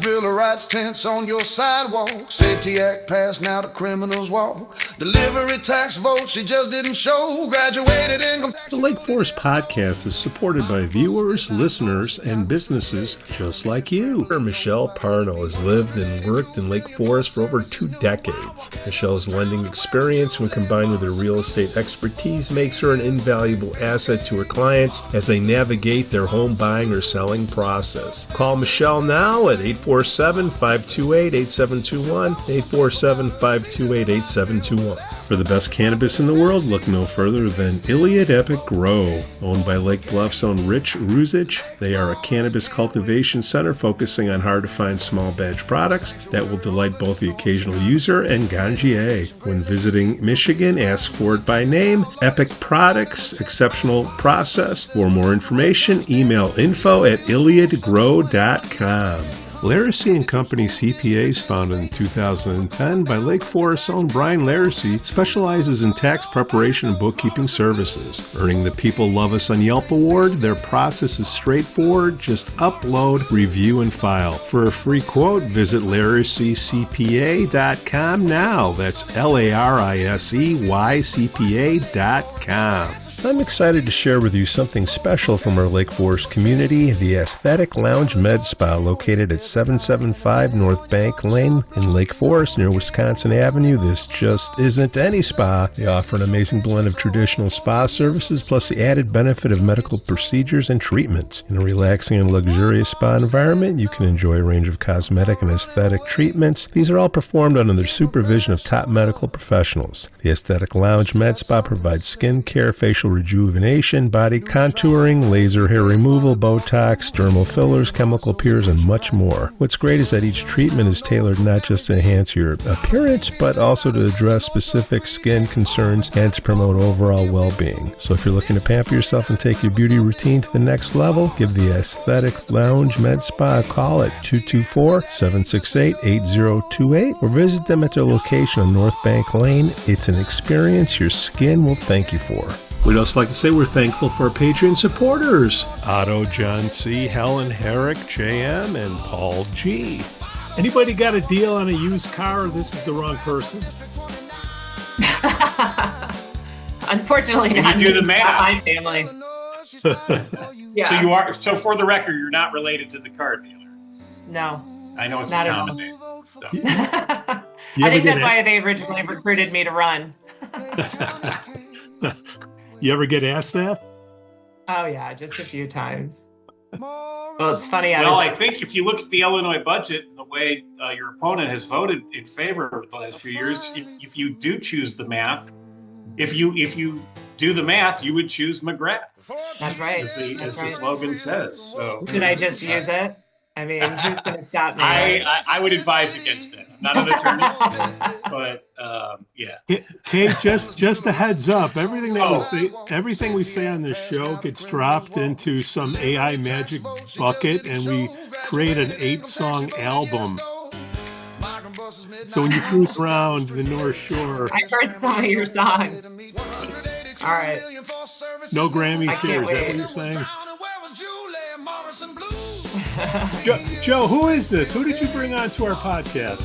Bill of Rights tents on your sidewalk. Safety Act passed, now the criminals walk. Delivery tax vote she just didn't show. Graduated income. The Lake Forest podcast is supported by viewers, listeners, and businesses just like you. Michelle Parno has lived and worked in Lake Forest for over 2 decades. Michelle's lending experience, when combined with her real estate expertise, makes her an invaluable asset to her clients as they navigate their home buying or selling process. Call Michelle now at 847-528-8721, 847-528-8721. For the best cannabis in the world, look no further than Iliad Epic Grow. Owned by Lake Bluff's own Rich Ruzich, they are a cannabis cultivation center focusing on hard-to-find small batch products that will delight both the occasional user and ganjier. When visiting Michigan, ask for it by name. Epic Products, exceptional process. For more information, email info@iliadgrow.com. Laracy & Company CPAs, founded in 2010 by Lake Forest's own Brian Laracy, specializes in tax preparation and bookkeeping services. Earning the People Love Us on Yelp award, their process is straightforward. Just upload, review, and file. For a free quote, visit LaracyCPA.com now. That's LARISEYCPA.com. I'm excited to share with you something special from our Lake Forest community, the Aesthetic Lounge Med Spa, located at 775 North Bank Lane in Lake Forest near Wisconsin Avenue. This just isn't any spa. They offer an amazing blend of traditional spa services plus the added benefit of medical procedures and treatments. In a relaxing and luxurious spa environment, you can enjoy a range of cosmetic and aesthetic treatments. These are all performed under the supervision of top medical professionals. The Aesthetic Lounge Med Spa provides skin care, facial rejuvenation, body contouring, laser hair removal, Botox, dermal fillers, chemical peels, and much more. What's great is that each treatment is tailored not just to enhance your appearance, but also to address specific skin concerns and to promote overall well-being. So if you're looking to pamper yourself and take your beauty routine to the next level, give the Aesthetic Lounge Med Spa a call at 224-768-8028 or visit them at their location on North Bank Lane. It's an experience your skin will thank you for. We'd also like to say we're thankful for our Patreon supporters, Otto, John C., Helen, Herrick, JM, and Paul G. Anybody got a deal on a used car, or this is the wrong person? Unfortunately, not. You do the math. Not my family. Yeah. So for the record, you're not related to the car dealer. No. I know it's not a common name. So. I think that's why they originally recruited me to run. You ever get asked that? Oh, yeah, just a few times. Well, it's funny. I think if you look at the Illinois budget and the way your opponent has voted in favor of the last few years, if you do choose the math, if you do the math, you would choose McGrath. That's right. As the slogan says. So should I just use it? I mean, who's going to stop me? I would advise against that. I'm not an attorney, but yeah. Kate, just a heads up. Everything we say on this show gets dropped into some AI magic bucket, and we create an 8-song album. So when you cruise around the North Shore, I heard some of your songs. All right. No Grammy shares. Is that what you're saying? Joe, who is this? Who did you bring on to our podcast?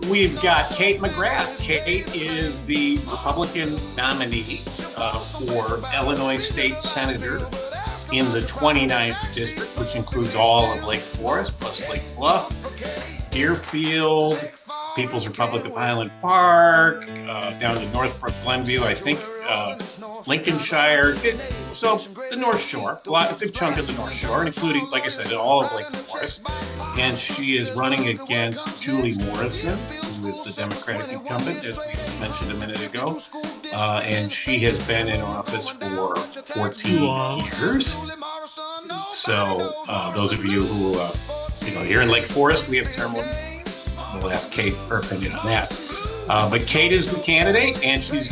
We've got Kate McGrath. Kate is the Republican nominee for Illinois State Senator in the 29th District, which includes all of Lake Forest, plus Lake Bluff, Deerfield, People's Republic of Highland Park, down to Northbrook, Glenview, I think, Lincolnshire, so the North Shore, a good chunk of the North Shore, including, like I said, all of Lake Forest. And she is running against Julie Morrison, who is the Democratic incumbent, as we mentioned a minute ago. And she has been in office for 14 years. So those of you who, here in Lake Forest, we have term limits. We'll ask Kate her opinion on that. But Kate is the candidate, and she's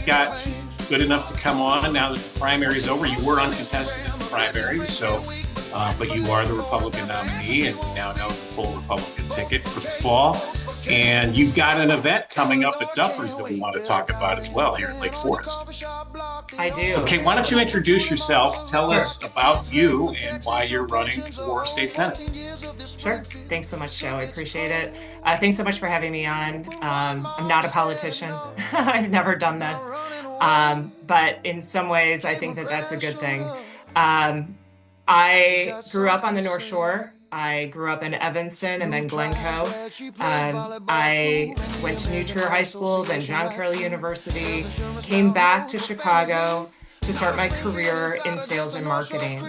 good enough to come on now that the primary is over. You were uncontested in the primaries, but you are the Republican nominee, and we now know the full Republican ticket for the fall. And you've got an event coming up at Duffers that we want to talk about as well here in Lake Forest. I do. Okay, why don't you introduce yourself? Tell Sure. us about you and why you're running for state senate. Sure. Thanks so much, Joe. I appreciate it. Thanks so much for having me on. I'm not a politician. I've never done this. But in some ways, I think that that's a good thing. I grew up on the North Shore. I grew up in Evanston and then Glencoe. I went to New Trier High School, then John Carroll University, came back to Chicago to start my career in sales and marketing.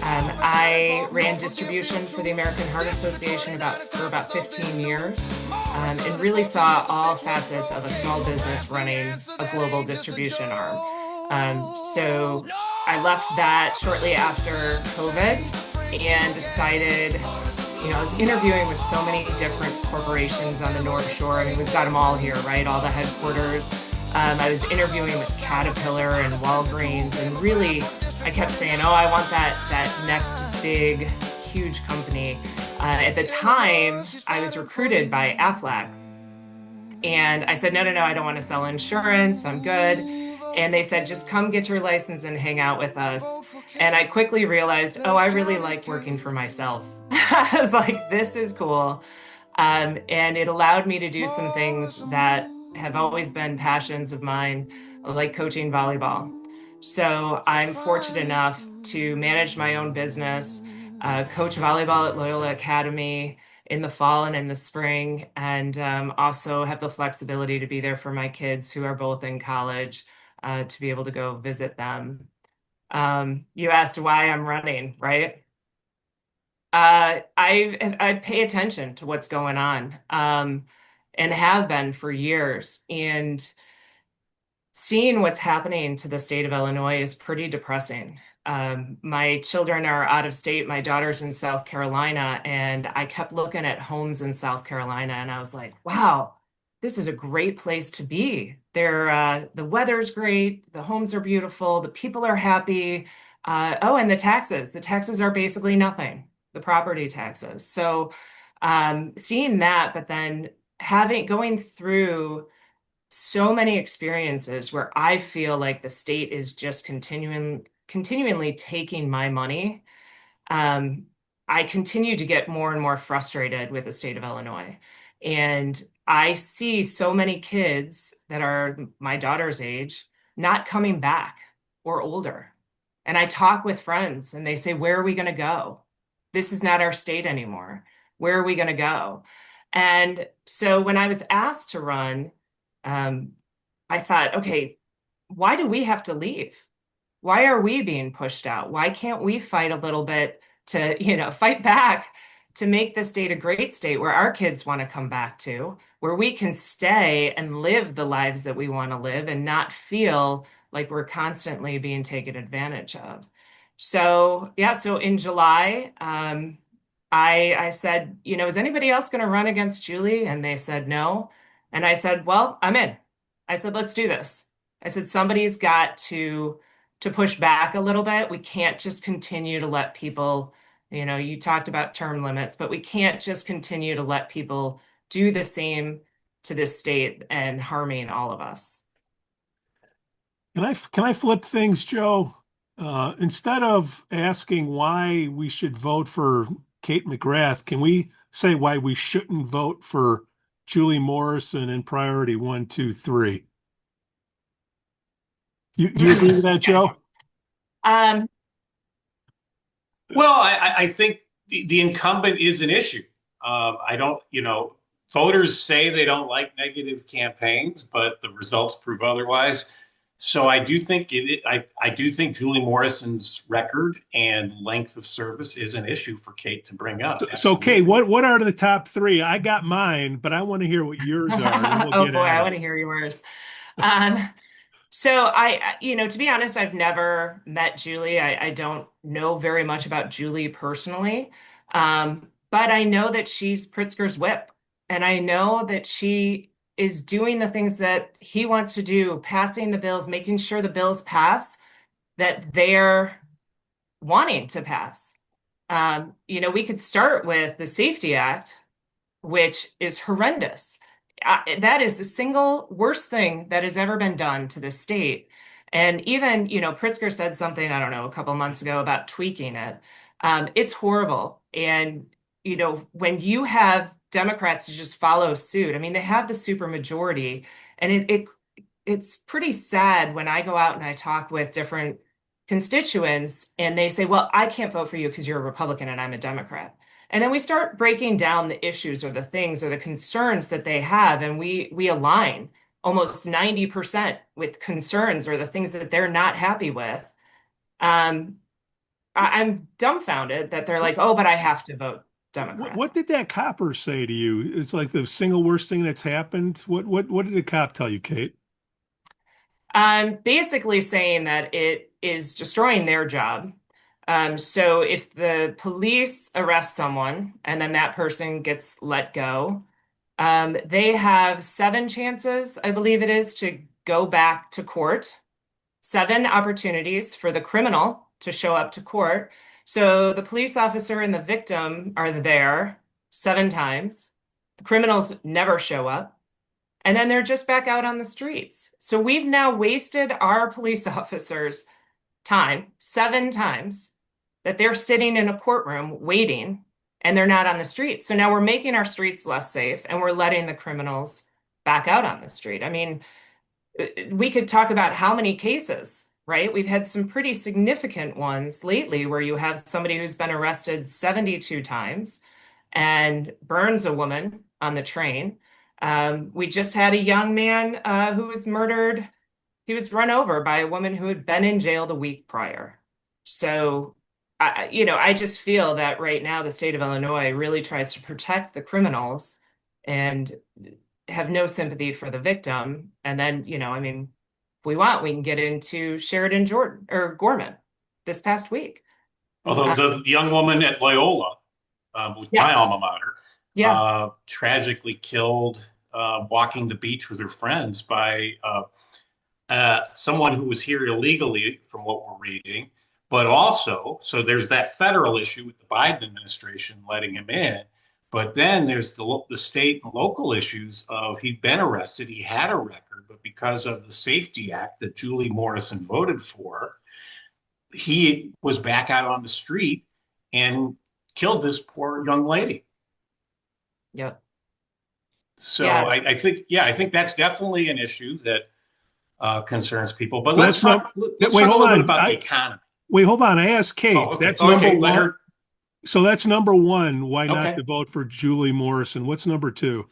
I ran distribution for the American Heart Association for about 15 years, and really saw all facets of a small business running a global distribution arm. So I left that shortly after COVID and decided, I was interviewing with so many different corporations on the North Shore. I mean, we've got them all here, right? All the headquarters. I was interviewing with Caterpillar and Walgreens, and really, I kept saying, oh, I want that next big, huge company. At the time, I was recruited by Aflac. And I said, no, I don't want to sell insurance. I'm good. And they said, just come get your license and hang out with us. And I quickly realized, oh, I really like working for myself. I was like, this is cool. And it allowed me to do some things that have always been passions of mine, like coaching volleyball. So I'm fortunate enough to manage my own business, coach volleyball at Loyola Academy in the fall and in the spring, and also have the flexibility to be there for my kids who are both in college, to be able to go visit them. You asked why I'm running, right? I pay attention to what's going on, and have been for years. And seeing what's happening to the state of Illinois is pretty depressing. My children are out of state. My daughter's in South Carolina, and I kept looking at homes in South Carolina, and I was like, wow, this is a great place to be. The weather's great, the homes are beautiful, the people are happy. Oh, and the taxes. The taxes are basically nothing, the property taxes. So seeing that, but then going through so many experiences where I feel like the state is just continually taking my money, I continue to get more and more frustrated with the state of Illinois. And I see so many kids that are my daughter's age not coming back or older. And I talk with friends and they say, where are we going to go? This is not our state anymore. Where are we going to go? And so when I was asked to run, I thought, okay, why do we have to leave? Why are we being pushed out? Why can't we fight a little bit to, fight back to make the state a great state where our kids want to come back to, where we can stay and live the lives that we want to live and not feel like we're constantly being taken advantage of. So, yeah, so in July, I said, is anybody else going to run against Julie? And they said no. And I said, well, I'm in. I said, let's do this. I said, somebody's got to push back a little bit. We can't just continue to let people, you talked about term limits, but we can't just continue to let people do the same to this state and harming all of us. Can I flip things, Joe? Instead of asking why we should vote for Kate McGrath, can we say why we shouldn't vote for Julie Morrison in priority 1, 2, 3? You agree with that, Joe? Well, I think the incumbent is an issue. I don't, voters say they don't like negative campaigns, but the results prove otherwise. So I do think I do think Julie Morrison's record and length of service is an issue for Kate to bring up. So Kate, what are the top 3? I got mine, but I want to hear what yours are. Oh boy, I want to hear yours. So to be honest, I've never met Julie. I don't know very much about Julie personally, but I know that she's Pritzker's whip, and I know that she is doing the things that he wants to do, passing the bills, making sure the bills pass that they're wanting to pass. We could start with the Safety Act, which is horrendous. That is the single worst thing that has ever been done to the state. And even, Pritzker said something, I don't know, a couple months ago about tweaking it. It's horrible. And, when you have Democrats to just follow suit, I mean, they have the supermajority, and it's pretty sad when I go out and I talk with different constituents and they say, well, I can't vote for you because you're a Republican and I'm a Democrat. And then we start breaking down the issues or the things or the concerns that they have, and we align almost 90% with concerns or the things that they're not happy with. I'm dumbfounded that they're like, oh, but I have to vote Democrat. What did that copper say to you? It's like the single worst thing that's happened. What did the cop tell you, Kate? I'm basically saying that it is destroying their job. So if the police arrest someone and then that person gets let go, they have 7 chances, I believe it is, to go back to court, 7 opportunities for the criminal to show up to court. So the police officer and the victim are there 7 times. The criminals never show up. And then they're just back out on the streets. So we've now wasted our police officers' time 7 times that they're sitting in a courtroom waiting and they're not on the streets. So now we're making our streets less safe and we're letting the criminals back out on the street. I mean, we could talk about how many cases, right? We've had some pretty significant ones lately where you have somebody who's been arrested 72 times and burns a woman on the train. We just had a young man who was murdered. He was run over by a woman who had been in jail the week prior. So, I just feel that right now the state of Illinois really tries to protect the criminals and have no sympathy for the victim. And then, I mean, if we want, we can get into Sheridan Gorman this past week. Although the young woman at Loyola, my alma mater, tragically killed walking the beach with her friends by someone who was here illegally, from what we're reading. But also, so there's that federal issue with the Biden administration letting him in. But then there's the state and local issues of he'd been arrested, he had a record, but because of the Safety Act that Julie Morrison voted for, he was back out on the street and killed this poor young lady. Yeah. So I think that's definitely an issue that concerns people. But let's talk a little bit about the economy. Wait, hold on. I asked Kate. Oh, okay. That's number one. Her... So that's number one. Why not to vote for Julie Morrison? What's number 2?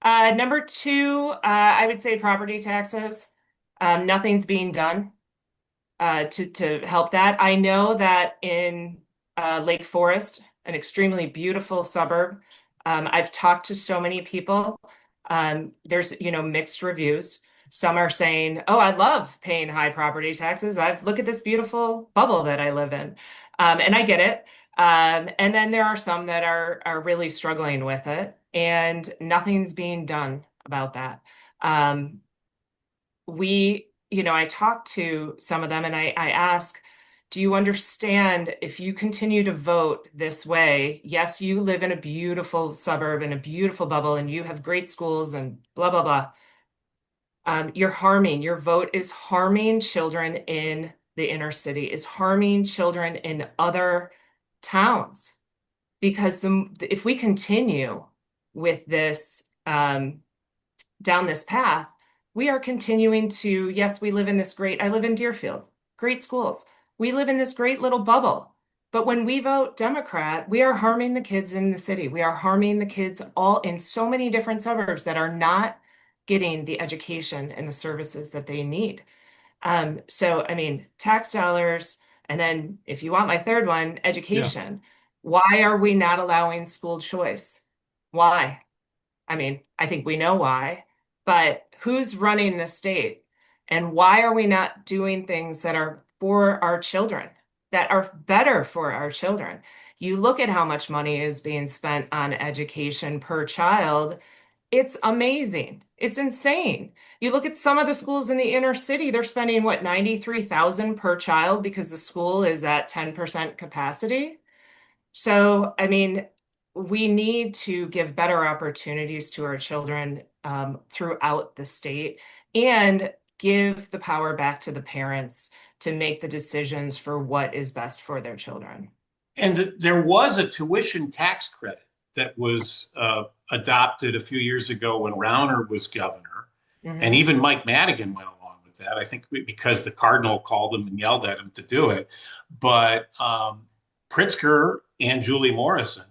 Number 2, I would say property taxes. Nothing's being done to help that. I know that in Lake Forest, an extremely beautiful suburb, I've talked to so many people. There's, mixed reviews. Some are saying, oh, I love paying high property taxes. Look at this beautiful bubble that I live in. And I get it. And then there are some that are really struggling with it, and nothing's being done about that. I talked to some of them and I ask, do you understand if you continue to vote this way? Yes, you live in a beautiful suburb and a beautiful bubble and you have great schools and blah, blah, blah. Your vote is harming children in the inner city, is harming children in other towns. Because if we continue with this, down this path, we are continuing to, yes, I live in Deerfield, great schools. We live in this great little bubble. But when we vote Democrat, we are harming the kids in the city. We are harming the kids all in so many different suburbs that are not getting the education and the services that they need. So, I mean, tax dollars, and then if you want my third one, education. Yeah. Why are we not allowing school choice? Why? I mean, I think we know why, but who's running the state? And why are we not doing things that are for our children, that are better for our children? You look at how much money is being spent on education per child. It's amazing. It's insane. You look at some of the schools in the inner city, they're spending what, $93,000 per child because the school is at 10% capacity. So, I mean, we need to give better opportunities to our children throughout the state and give the power back to the parents to make the decisions for what is best for their children. And there was a tuition tax credit that was adopted a few years ago when Rauner was governor. And even Mike Madigan went along with that, I think because the Cardinal called him and yelled at him to do it. But Pritzker and Julie Morrison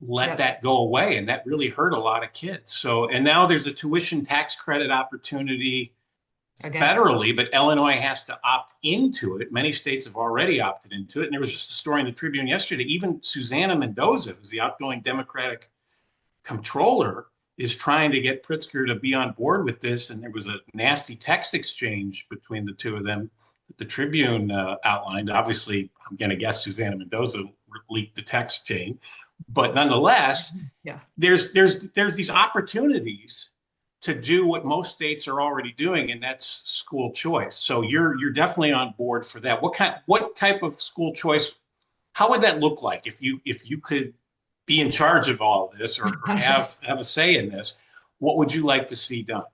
let that go away, and that really hurt a lot of kids. So, and now there's a tuition tax credit opportunity federally, but Illinois has to opt into it. Many states have already opted into it. And there was just a story in the Tribune yesterday. Even Susana Mendoza, who's the outgoing Democratic comptroller, is trying to get Pritzker to be on board with this. And there was a nasty text exchange between the two of them that the Tribune outlined. Obviously, I'm going to guess Susana Mendoza leaked the text chain. But nonetheless, there's these opportunities to do what most states are already doing, and that's school choice. So you're definitely on board for that. What type of school choice? How would that look like if you could be in charge of all of this or have a say in this? What would you like to see done?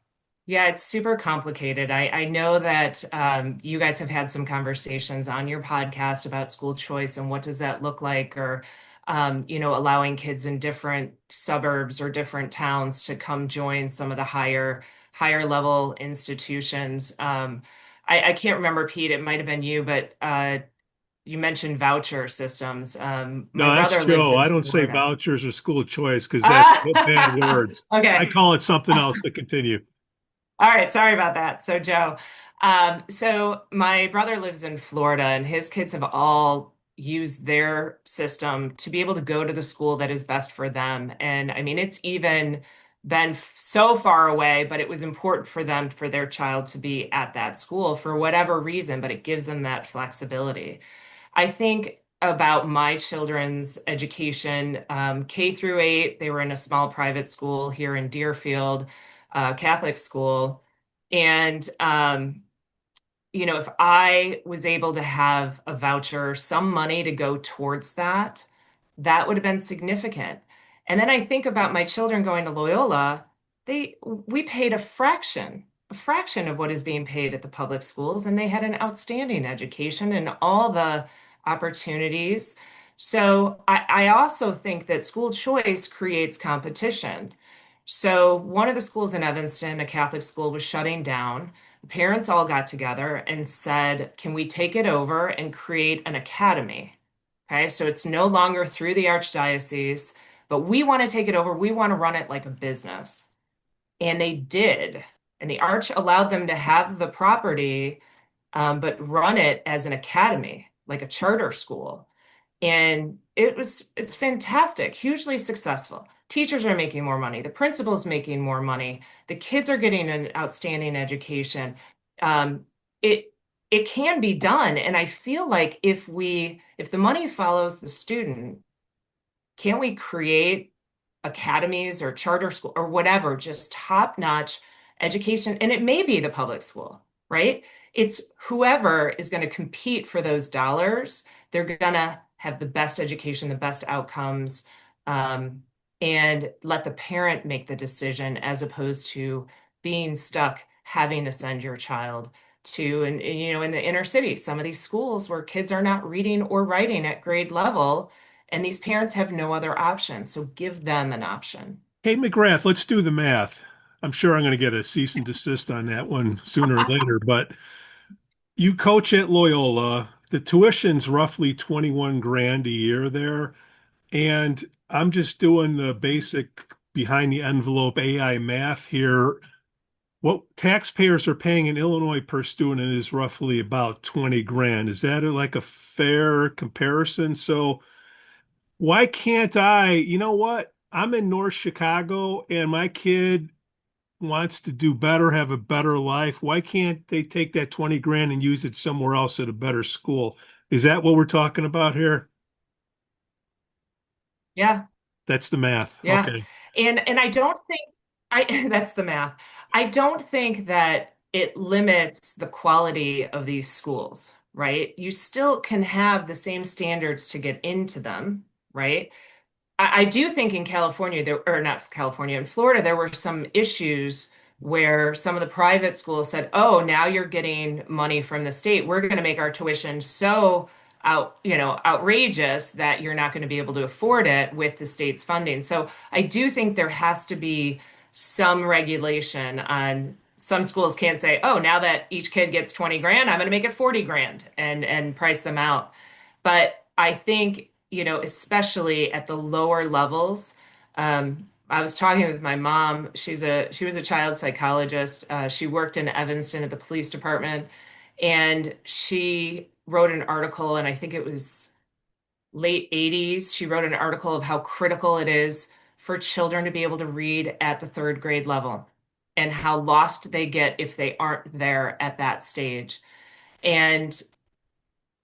Yeah, it's super complicated. I know that you guys have had some conversations on your podcast about school choice and what does that look like, or allowing kids in different suburbs or different towns to come join some of the higher level institutions. I can't remember, Pete, it might have been you, but you mentioned voucher systems. No, My that's brother lives Joe. in I don't say Florida. vouchers or school choice because that's bad words. Okay. I call it something else, to continue. All right, sorry about that. So Joe, so my brother lives in Florida, and his kids have all used their system to be able to go to the school that is best for them. And I mean, it's even been so far away, but it was important for them, for their child to be at that school for whatever reason, but it gives them that flexibility. I think about my children's education, K through 8, they were in a small private school here in Deerfield, Catholic school. And, if I was able to have a voucher, some money to go towards that, that would have been significant. And then I think about my children going to Loyola, we paid a fraction of what is being paid at the public schools, and they had an outstanding education and all the opportunities. So I also think that school choice creates competition. So one of the schools in Evanston, a Catholic school, was shutting down. The parents all got together and said, can we take it over and create an academy? Okay, so it's no longer through the archdiocese, but we want to take it over. We want to run it like a business. And they did. And the arch allowed them to have the property, but run it as an academy, like a charter school. And it's fantastic, hugely successful. Teachers are making more money. The principal's making more money. The kids are getting an outstanding education. It can be done. And I feel like if the money follows the student, can't we create academies or charter school or whatever, just top-notch education? And it may be the public school, right? It's whoever is going to compete for those dollars. They're going to have the best education, the best outcomes, and let the parent make the decision as opposed to being stuck having to send your child to, and in the inner city, some of these schools where kids are not reading or writing at grade level, and these parents have no other option. So give them an option. Kate McGrath, let's do the math. I'm sure I'm going to get a cease and desist on that one sooner or later, but you coach at Loyola. The tuition's roughly 21 grand a year there. And I'm just doing the basic behind the envelope AI math here. What taxpayers are paying in Illinois per student is roughly about 20 grand. Is that like a fair comparison? So why can't you know what? I'm in North Chicago and my kid wants to do better, have a better life. Why can't they take that 20 grand and use it somewhere else at a better school? Is that what we're talking about here? Yeah. That's the math. Yeah. Okay. And I don't think that's the math. I don't think that it limits the quality of these schools, right? You still can have the same standards to get into them, right? I do think in California, there, or not California, in Florida, there were some issues where some of the private schools said, "Oh, now you're getting money from the state. We're going to make our tuition so outrageous that you're not going to be able to afford it with the state's funding." So I do think there has to be some regulation on some schools can't say, "Oh, now that each kid gets 20 grand, I'm going to make it 40 grand and price them out." But I think, especially at the lower levels, I was talking with my mom. She was a child psychologist. She worked in Evanston at the police department, and she wrote an article, and I think it was late 80s. She wrote an article of how critical it is for children to be able to read at the third grade level and how lost they get if they aren't there at that stage. And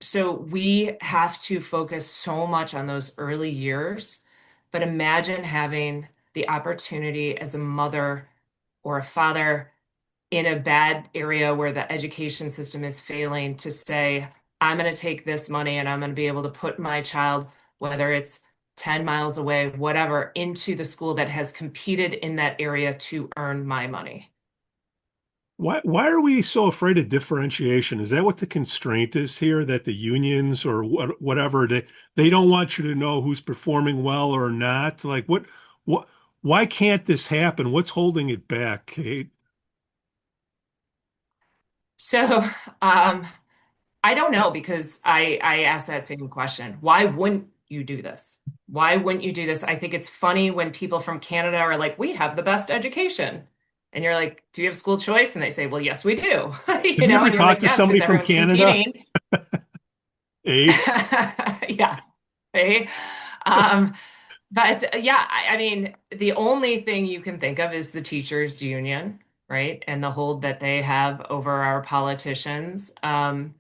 so we have to focus so much on those early years, but imagine having the opportunity as a mother or a father in a bad area where the education system is failing to say, I'm going to take this money and I'm going to be able to put my child, whether it's 10 miles away, whatever, into the school that has competed in that area to earn my money. Why are we so afraid of differentiation? Is that what the constraint is here? That the unions or whatever they don't want you to know who's performing well or not? Like what why can't this happen? What's holding it back, Kate? So, I don't know because I asked that same question. Why wouldn't you do this? Why wouldn't you do this? I think it's funny when people from Canada are like, "We have the best education." And you're like, "Do you have school choice?" And they say, "Well, yes, we do." Have you ever And you're like, talked to "Yes, because somebody from everyone's Canada, competing." Abe? Yeah. Hey. Um, but yeah, I mean, the only thing you can think of is the teachers' union, right? And the hold that they have over our politicians. And,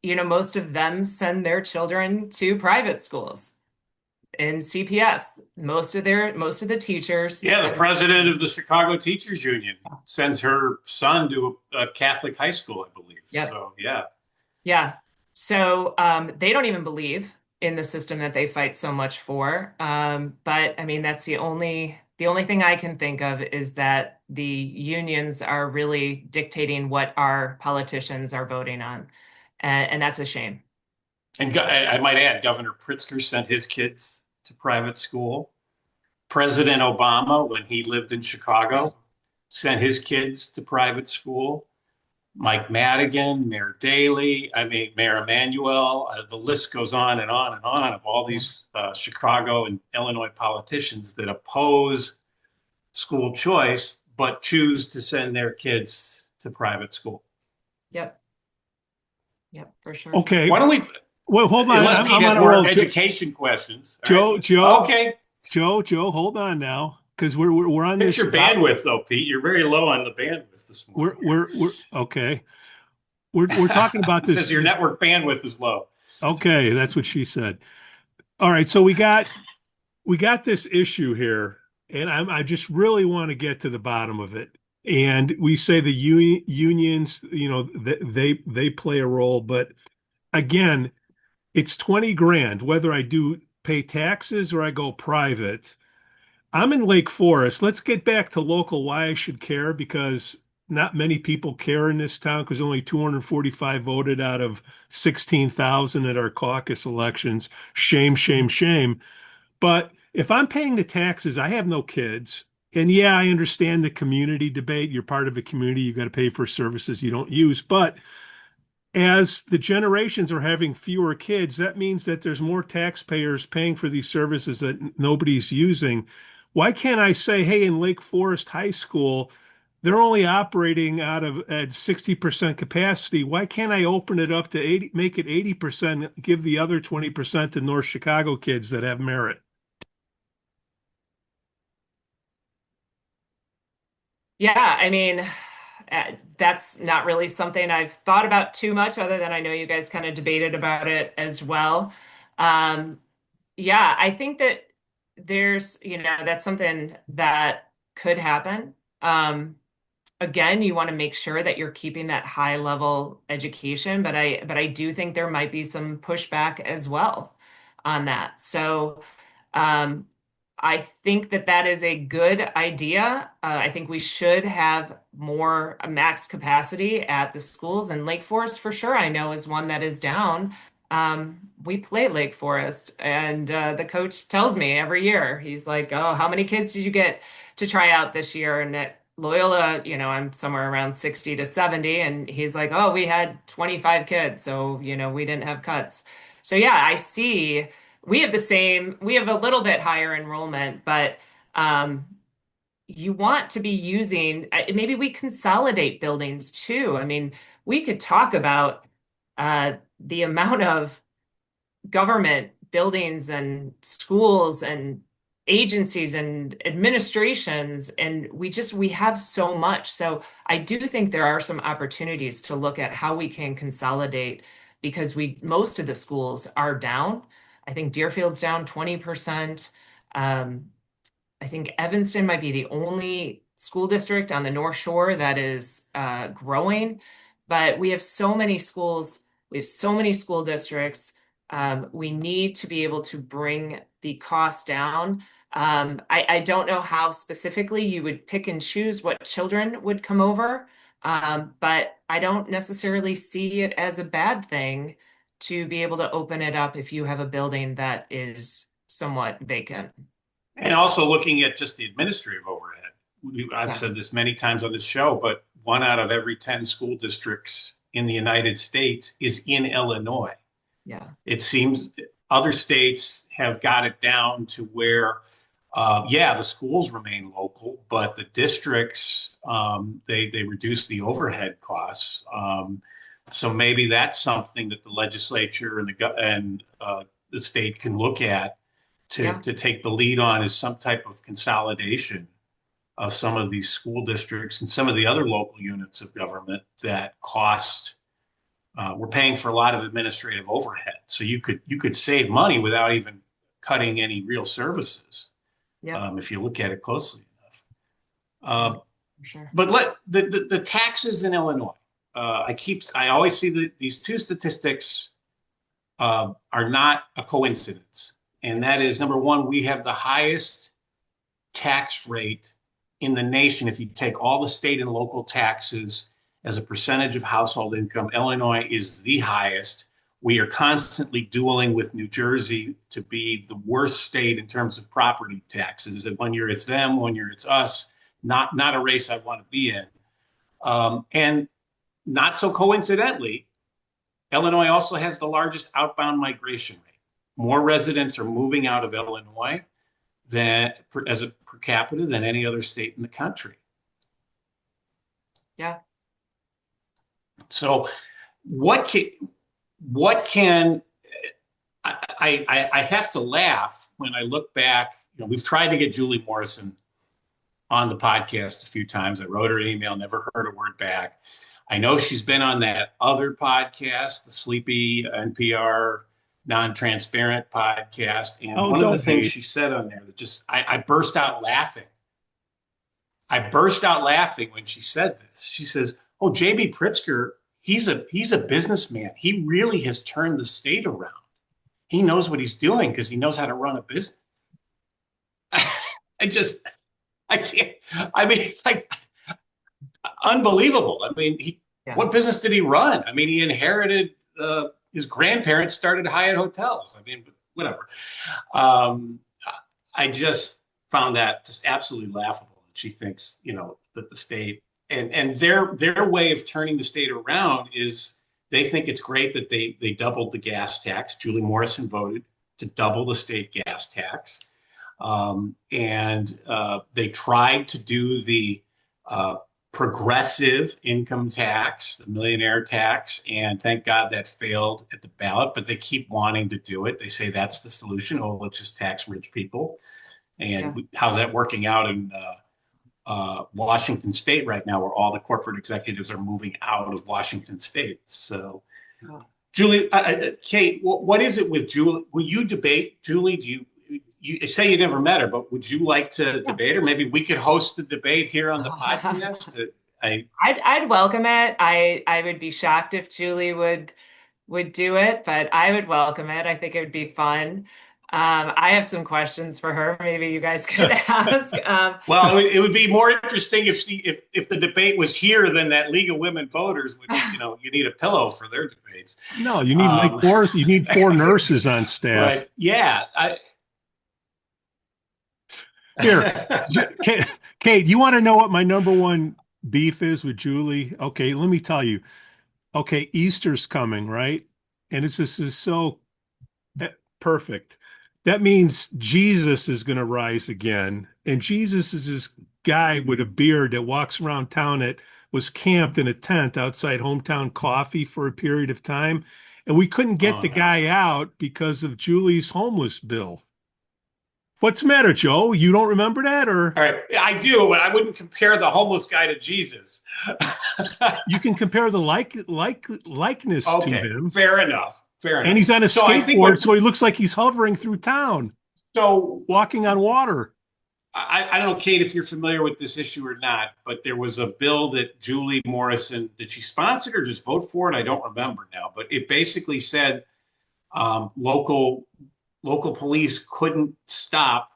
most of them send their children to private schools in CPS. Most of the teachers Yeah, the send, president of the Chicago Teachers Union sends her son to a Catholic high school, I believe. yep, So, yeah. yeah. So they don't even believe in the system that they fight so much for. But I mean, that's the only thing I can think of is that the unions are really dictating what our politicians are voting on, and that's a shame. And I might add, Governor Pritzker sent his kids to private school. President Obama, when he lived in Chicago, sent his kids to private school. Mike Madigan, Mayor Daley, I mean, Mayor Emanuel, the list goes on and on and on of all Yeah. these Chicago and Illinois politicians that oppose school choice, but choose to send their kids to private school. Yep. Yep, for sure. Okay. Why don't we, Well, hold on. unless Pete I'm has on a more roll. education questions. All right. Joe, Okay. Joe, hold on now, because we're on Fix this. your bandwidth though, Pete. You're very low on the bandwidth this morning. We're okay. We're talking about It says this. your network bandwidth is low. Okay, that's what she said. All right, so we got this issue here, and I just really want to get to the bottom of it. And we say the unions, they play a role, but again, it's 20 grand whether I do pay taxes or I go private. I'm in Lake Forest. Let's get back to local why I should care because not many people care in this town because only 245 voted out of 16,000 at our caucus elections. Shame, shame, shame. But if I'm paying the taxes, I have no kids. And yeah, I understand the community debate. You're part of a community, you got to pay for services you don't use. But as the generations are having fewer kids, that means that there's more taxpayers paying for these services that nobody's using. Why can't I say, hey, in Lake Forest High School, they're only operating out of at 60% capacity. Why can't I open it up to 80, make it 80%, give the other 20% to North Chicago kids that have merit? Yeah, I mean, that's not really something I've thought about too much, other than I know you guys kind of debated about it as well. Um, yeah, I think that that's something that could happen. Again, you want to make sure that you're keeping that high level education, but I do think there might be some pushback as well. on that. So um, I think that that is a good idea. I think we should have more max capacity at the schools, and Lake Forest for sure, I know, is one that is down. We play Lake Forest, and the coach tells me every year, he's like, "Oh, how many kids did you get to try out this year?" And at Loyola, I'm somewhere around 60 to 70, and he's like, "Oh, we had 25 kids, so we didn't have cuts." So yeah, I see we have a little bit higher enrollment, but um, you want to be using, maybe we consolidate buildings too. I mean, we could talk about the amount of government buildings and schools and agencies and administrations, and we have so much. So I do think there are some opportunities to look at how we can consolidate, because most of the schools are down. I think Deerfield's down 20%. I think Evanston might be the only school district on the North Shore that is growing, but we have so many schools, we have so many school districts. We need to be able to bring the cost down. I don't know how specifically you would pick and choose what children would come over, but I don't necessarily see it as a bad thing to be able to open it up if you have a building that is somewhat vacant. And also looking at just the administrative overhead. I've Yeah. said this many times on this show, but 1 out of every 10 school districts in the United States is in Illinois. Yeah. It seems other states have got it down to where, yeah, the schools remain local, but the districts, they reduce the overhead costs. So maybe that's something that the legislature and the state can look at to take the lead on, is some type of consolidation of some of these school districts and some of the other local units of government that cost. We're paying for a lot of administrative overhead, so you could save money without even cutting any real services. Yeah. If you look at it closely enough. For sure. But the taxes in Illinois. I always see these two statistics are not a coincidence. And that is, number one, we have the highest tax rate in the nation. If you take all the state and local taxes as a percentage of household income, Illinois is the highest. We are constantly dueling with New Jersey to be the worst state in terms of property taxes. One year it's them, one year it's us. Not a race I want to be in. And not so coincidentally, Illinois also has the largest outbound migration rate. More residents are moving out of Illinois as a per capita than any other state in the country. Yeah. So what can I have to laugh when I look back. We've tried to get Julie Morrison on the podcast a few times. I wrote her an email, never heard a word back. I know she's been on that other podcast, the sleepy NPR non-transparent podcast. And one of the things she said on there that just, I burst out laughing. I burst out laughing when she said this. She says, "Oh, JB Pritzker, he's a businessman. He really has turned the state around. He knows what he's doing because he knows how to run a business." I can't, unbelievable. I mean, what business did he run? I mean, he inherited, his grandparents started Hyatt hotels. I mean, whatever. I just found that just absolutely laughable. She thinks, that the state and their way of turning the state around is they think it's great that they doubled the gas tax. Julie Morrison voted to double the state gas tax. And they tried to do the progressive income tax, the millionaire tax, and thank God that failed at the ballot, but they keep wanting to do it. They say that's the solution. Oh, let's just tax rich people. And how's that working out in Washington State right now, where all the corporate executives are moving out of Washington State? So, Julie, Kate, what is it with Julie? Will you debate, Julie? You say you never met her, but would you like to debate her? Maybe we could host the debate here on the podcast. I'd welcome it. I would be shocked if Julie would would do it, but I would welcome it. I think it would be fun. I have some questions for her. Maybe you guys could ask. Well, it would be more interesting if the debate was here than that League of Women Voters, which you need a pillow for their debates. No, you need like four. You need 4 nurses on staff. But yeah, Here, Kate, you want to know what my number one beef is with Julie? Okay, let me tell you. Okay, Easter's coming, right? And this is so perfect. That means Jesus is going to rise again. And Jesus is this guy with a beard that walks around town that was camped in a tent outside Hometown Coffee for a period of time. And we couldn't get the guy out because of Julie's homeless bill. What's the matter, Joe? You don't remember that, or? All right, I do, but I wouldn't compare the homeless guy to Jesus. You can compare the likeness to him. Fair enough. And he's on a skateboard, so he looks like he's hovering through town. So walking on water. I don't know, Kate, if you're familiar with this issue or not, but there was a bill that Julie Morrison, did she sponsor it or just vote for it? I don't remember now, but it basically said local police couldn't stop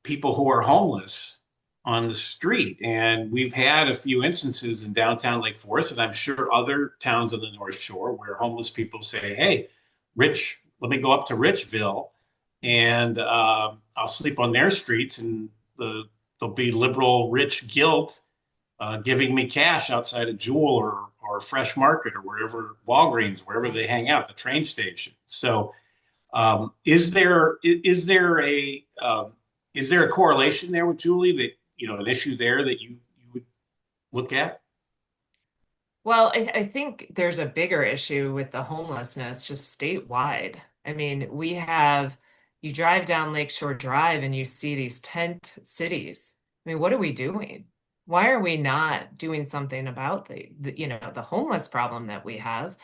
people who are homeless on the street. And we've had a few instances in downtown Lake Forest, and I'm sure other towns on the North Shore, where homeless people say, hey, Rich, let me go up to Richville and I'll sleep on their streets, and there'll be liberal rich guilt giving me cash outside a Jewel or Fresh Market or wherever, Walgreens, wherever they hang out, the train station. So is there a correlation there with Julie, that an issue there that you would look at? Well, I think there's a bigger issue with the homelessness just statewide. I mean, you drive down Lakeshore Drive and you see these tent cities. I mean, what are we doing? Why are we not doing something about the homeless problem that we have?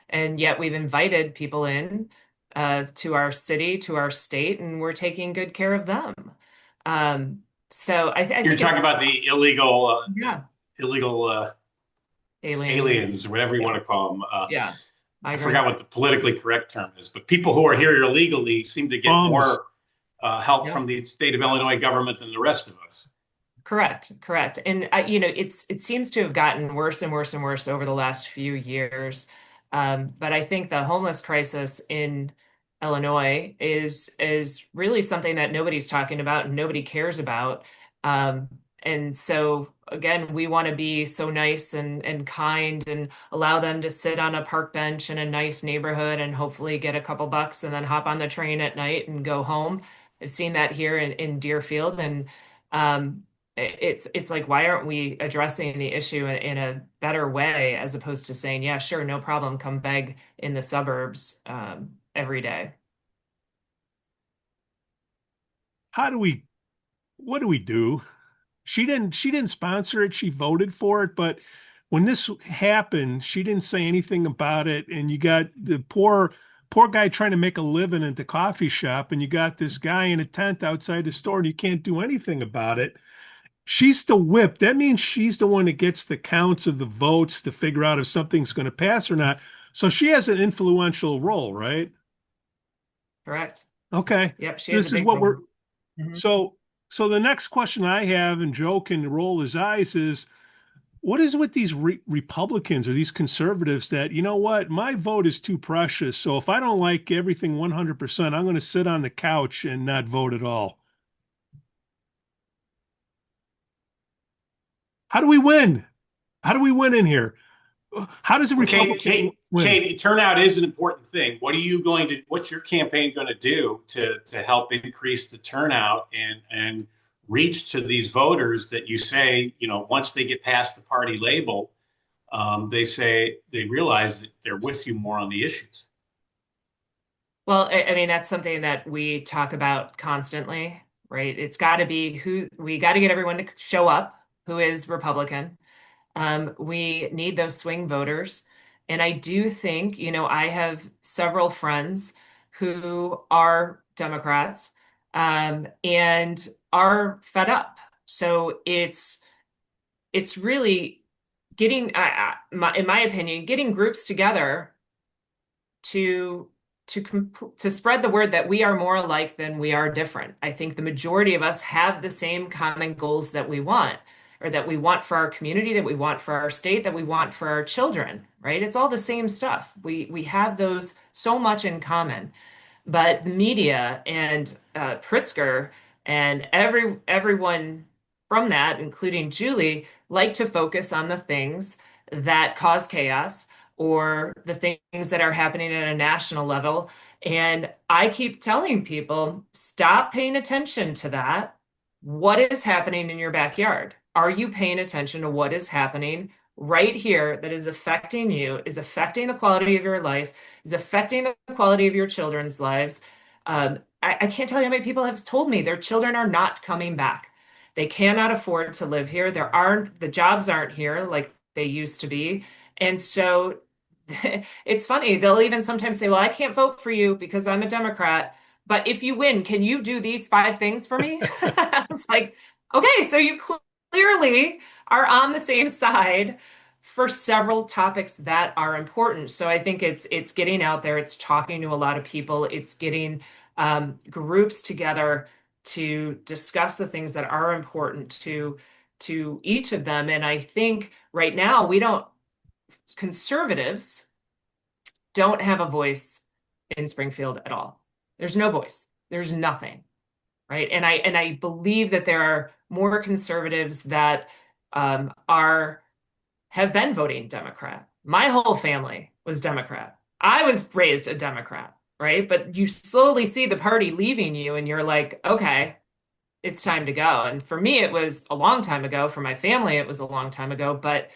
And yet we've invited people in to our city, to our state, and we're taking good care of them. So I think you're talking about the illegal, aliens, or whatever you want to call them. Yeah. I forgot what the politically correct term is, but people who are here illegally seem to get more help from the state of Illinois government than the rest of us. Correct. And it seems to have gotten worse and worse and worse over the last few years. But I think the homeless crisis in Illinois is really something that nobody's talking about and nobody cares about. And so again, we want to be so nice and kind and allow them to sit on a park bench in a nice neighborhood and hopefully get a couple bucks and then hop on the train at night and go home. I've seen that here in Deerfield, and it's like, why aren't we addressing the issue in a better way, as opposed to saying, yeah, sure, no problem, come beg in the suburbs every day. What do we do? She didn't sponsor it. She voted for it, but when this happened, she didn't say anything about it. And you got the poor guy trying to make a living at the coffee shop, and you got this guy in a tent outside the store, and you can't do anything about it. She's the whip. That means she's the one that gets the counts of the votes to figure out if something's going to pass or not. So she has an influential role, right? Correct. Okay. Yep. This is what we're. So the next question I have, and Joe can roll his eyes, is what is with these Republicans or these conservatives that, you know what, my vote is too precious. So if I don't like everything 100%, I'm going to sit on the couch and not vote at all. How do we win? How do we win in here? How does a Republican win? Kate, turnout is an important thing. What's your campaign going to do to help increase the turnout and reach to these voters that you say, once they get past the party label, they realize that they're with you more on the issues? Well, I mean, that's something that we talk about constantly, right? It's got to be we got to get everyone to show up who is Republican. We need those swing voters. And I do think, I have several friends who are Democrats and are fed up. So it's really in my opinion, getting groups together to to spread the word that we are more alike than we are different. I think the majority of us have the same common goals that we want, or that we want for our community, that we want for our state, that we want for our children, right? It's all the same stuff. We have those so much in common. But the media and Pritzker and everyone from that, including Julie, like to focus on the things that cause chaos or the things that are happening at a national level. And I keep telling people, stop paying attention to that. What is happening in your backyard? Are you paying attention to what is happening right here that is affecting you, is affecting the quality of your life, is affecting the quality of your children's lives? I can't tell you how many people have told me their children are not coming back. They cannot afford to live here. The jobs aren't here like they used to be. And so it's funny. They'll even sometimes say, well, I can't vote for you because I'm a Democrat, but if you win, can you do these 5 things for me? I was like, okay, so you clearly are on the same side for several topics that are important. So I think it's getting out there, it's talking to a lot of people, it's getting groups together to discuss the things that are important to each of them. And I think right now conservatives don't have a voice in Springfield at all. There's no voice. There's nothing, right? And I believe that there are more conservatives that have been voting Democrat. My whole family was Democrat. I was raised a Democrat, right? But you slowly see the party leaving you, and you're like, okay, it's time to go. And for me, it was a long time ago. For my family, it was a long time ago. But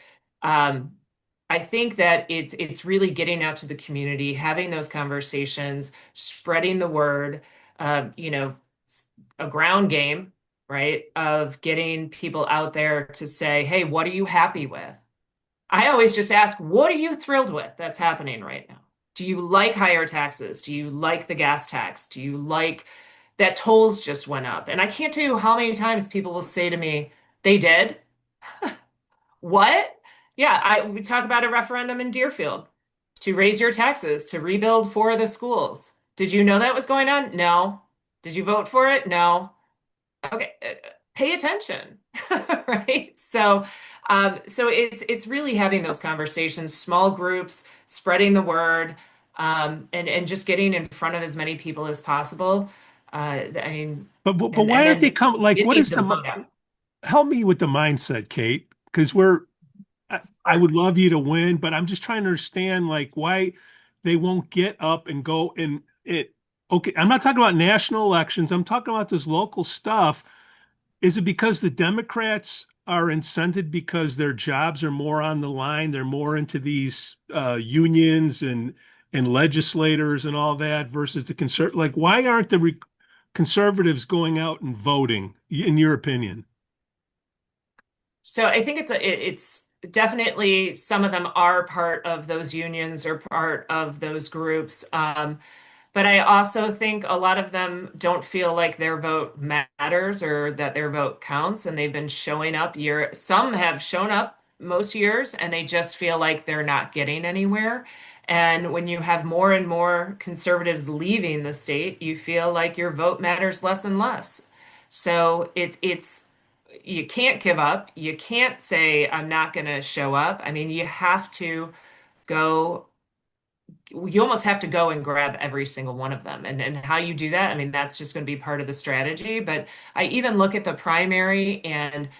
I think that it's really getting out to the community, having those conversations, spreading the word, a ground game, right? Of getting people out there to say, hey, what are you happy with? I always just ask, what are you thrilled with that's happening right now? Do you like higher taxes? Do you like the gas tax? Do you like that tolls just went up? And I can't tell you how many times people will say to me, they did? What? Yeah, we talk about a referendum in Deerfield to raise your taxes, to rebuild 4 of the schools. Did you know that was going on? No. Did you vote for it? No. Okay, pay attention, right? So it's really having those conversations, small groups, spreading the word, and just getting in front of as many people as possible. I mean, But and why aren't they then come? Like, what getting is the vote out. help me with the mindset, Kate? Because I would love you to win, but I'm just trying to understand like why they won't get up and go and it. Okay, I'm not talking about national elections. I'm talking about this local stuff. Is it because the Democrats are incented because their jobs are more on the line? They're more into these unions and legislators and all that versus the Like, why aren't the conservatives going out and voting, in your opinion? So I think it's definitely some of them are part of those unions or part of those groups. But I also think a lot of them don't feel like their vote matters or that their vote counts, and they've been showing up some have shown up most years, and they just feel like they're not getting anywhere. And when you have more and more conservatives leaving the state, you feel like your vote matters less and less. So it's you can't give up. You can't say, I'm not going to show up. I mean, you have to go, you almost have to go and grab every single one of them. And how you do that, I mean, that's just going to be part of the strategy. But I even look at the primary and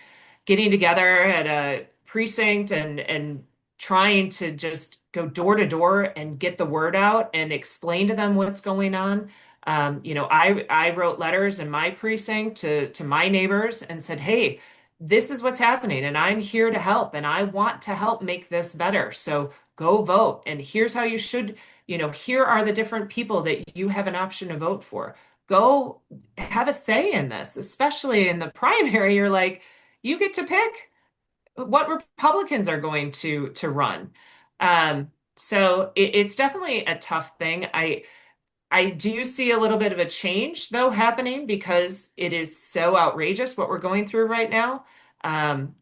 getting together at a precinct and trying to just go door to door and get the word out and explain to them what's going on. I wrote letters in my precinct to my neighbors and said, hey, this is what's happening, and I'm here to help, and I want to help make this better. So go vote. And here's how you should, here are the different people that you have an option to vote for. Go have a say in this, especially in the primary. You're like, you get to pick what Republicans are going to run. So it's definitely a tough thing. I do see a little bit of a change though happening because it is so outrageous what we're going through right now. Um,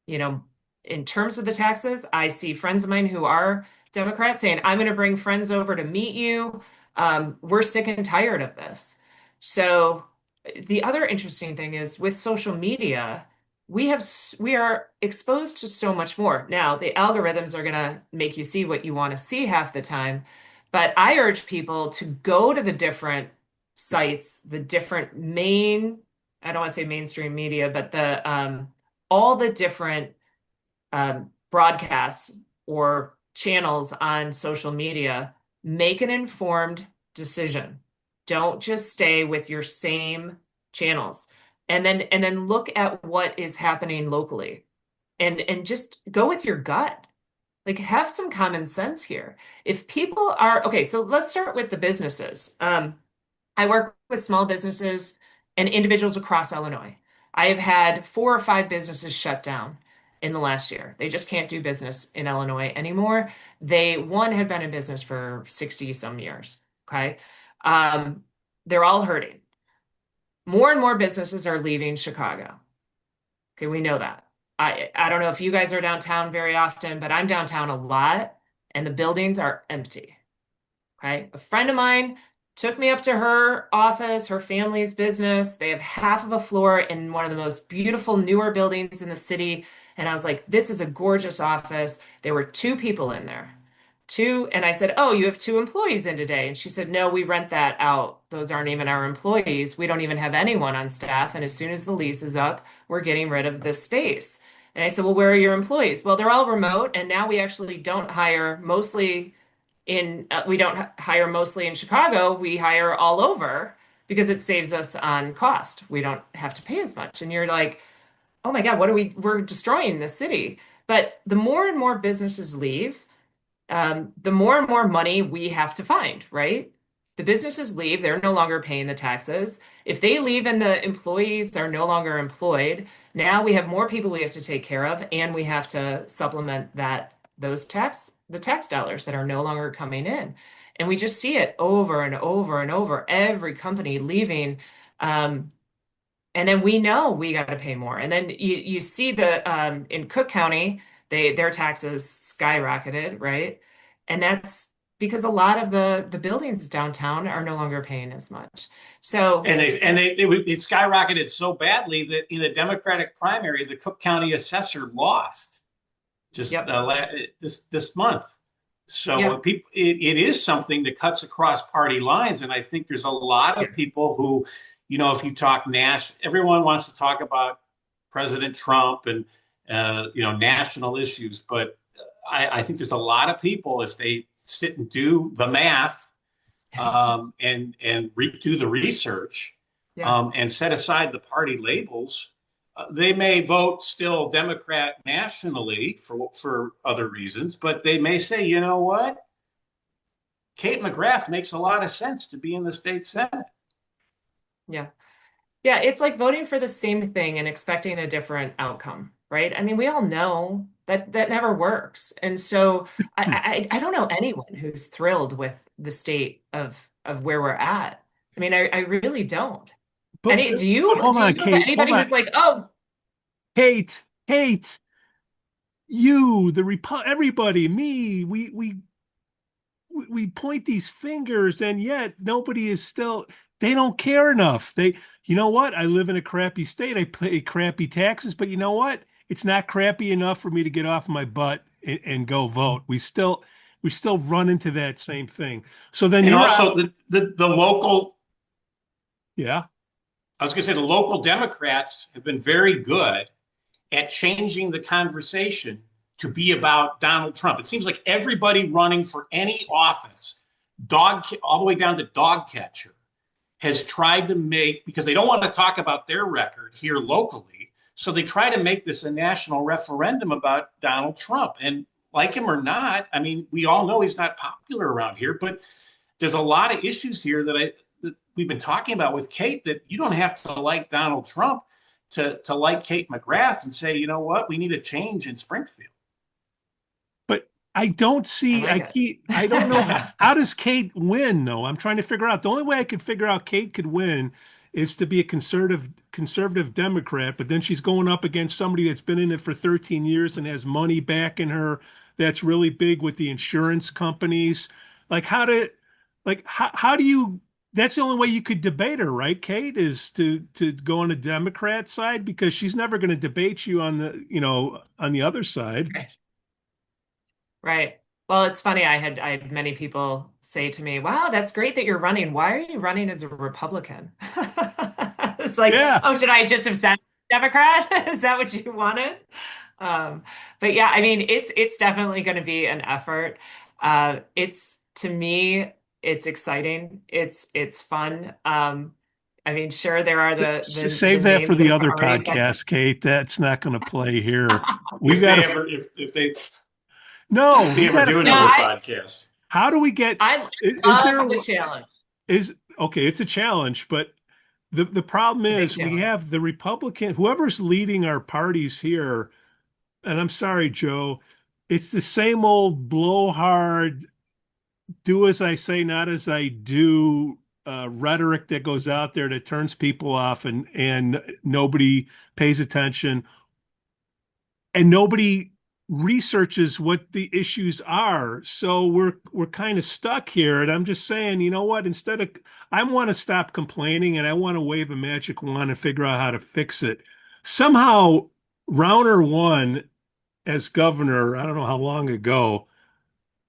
you know, in terms of the taxes, I see friends of mine who are Democrats saying, I'm going to bring friends over to meet you. We're sick and tired of this. So the other interesting thing is with social media, we are exposed to so much more. Now, the algorithms are going to make you see what you want to see half the time, but I urge people to go to the different sites, the different I don't want to say mainstream media, but the all the different broadcasts or channels on social media. Make an informed decision. Don't just stay with your same channels. And then look at what is happening locally and just go with your gut. Like have some common sense here. If people are okay, so let's start with the businesses. I work with small businesses and individuals across Illinois. I have had 4 or 5 businesses shut down in the last year. They just can't do business in Illinois anymore. One had been in business for 60 some years. Okay. They're all hurting. More and more businesses are leaving Chicago. Okay, we know that. I don't know if you guys are downtown very often, but I'm downtown a lot and the buildings are empty. Okay. A friend of mine took me up to her office, her family's business. They have half of a floor in one of the most beautiful newer buildings in the city. And I was like, this is a gorgeous office. There were 2 people in there. 2, and I said, oh, you have 2 employees in today. And she said, no, we rent that out. Those aren't even our employees. We don't even have anyone on staff. And as soon as the lease is up, we're getting rid of this space. And I said, well, where are your employees? Well, they're all remote. And now we actually don't hire mostly we don't hire mostly in Chicago. We hire all over because it saves us on cost. We don't have to pay as much. And you're like, oh my God, we're destroying the city. But the more and more businesses leave, the more and more money we have to find, right? The businesses leave, they're no longer paying the taxes. If they leave and the employees are no longer employed, now we have more people we have to take care of, and we have to supplement the tax dollars that are no longer coming in. And we just see it over and over and over, every company leaving. And then we know we got to pay more. And then you see in Cook County, their taxes skyrocketed, right? And that's because a lot of the buildings downtown are no longer paying as much. So it skyrocketed so badly that in the Democratic primary, the Cook County assessor lost just this month. So it is something that cuts across party lines, and I think there's a lot of people who, if you talk everyone wants to talk about President Trump and national issues, but I think there's a lot of people, if they sit and do the math and do the research and set aside the party labels, they may vote still Democrat nationally for other reasons, but they may say, you know what? Kate McGrath makes a lot of sense to be in the state Senate. Yeah. Yeah, it's like voting for the same thing and expecting a different outcome, right? I mean, we all know that never works. And so I don't know anyone who's thrilled with the state of where we're at. I mean, I really don't. But Do you hold on, know Kate, anybody who's like, oh, Kate, you, everybody, me, we point these fingers, and yet nobody is still. They don't care enough. You know what? I live in a crappy state. I pay crappy taxes, but you know what? It's not crappy enough for me to get off my butt and go vote. We still run into that same thing. So then and also the local. Yeah. I was going to say the local Democrats have been very good at changing the conversation to be about Donald Trump. It seems like everybody running for any office, all the way down to dog catcher, has tried to make, because they don't want to talk about their record here locally, so they try to make this a national referendum about Donald Trump. And like him or not, I mean, we all know he's not popular around here, but there's a lot of issues here that we've been talking about with Kate, that you don't have to like Donald Trump to like Kate McGrath and say, you know what, we need a change in Springfield. But I don't see, I don't know how does Kate win though? I'm trying to figure out. The only way I could figure out Kate could win is to be a conservative Democrat, but then she's going up against somebody that's been in it for 13 years and has money backing her. That's really big with the insurance companies. Like how do you, that's the only way you could debate her, right, Kate, is to go on the Democrat side, because she's never going to debate you on the, on the other side. Right. Right. Well, it's funny. I had many people say to me, "Wow, that's great that you're running. Why are you running as a Republican?" It's like, Yeah. oh, should I just have said Democrat? Is that what you wanted? But yeah, I mean, it's definitely going to be an effort. It's to me, it's exciting. It's fun. I mean, sure, there are the Save that for names the that have other already been. podcast, Kate. That's not going to play here. We If got they to ever, if they no. if they We ever got do to. another I podcast. How do we get? I Is there love the challenge. is okay? It's a challenge, but the problem It's a big is we challenge. have the Republican, whoever's leading our parties here. And I'm sorry, Joe, it's the same old blowhard, do as I say, not as I do rhetoric that goes out there that turns people off, and nobody pays attention, and nobody researches what the issues are. So we're kind of stuck here. And I'm just saying, you know what? Instead of, I want to stop complaining and I want to wave a magic wand and figure out how to fix it. Somehow, Rauner won as governor, I don't know how long ago.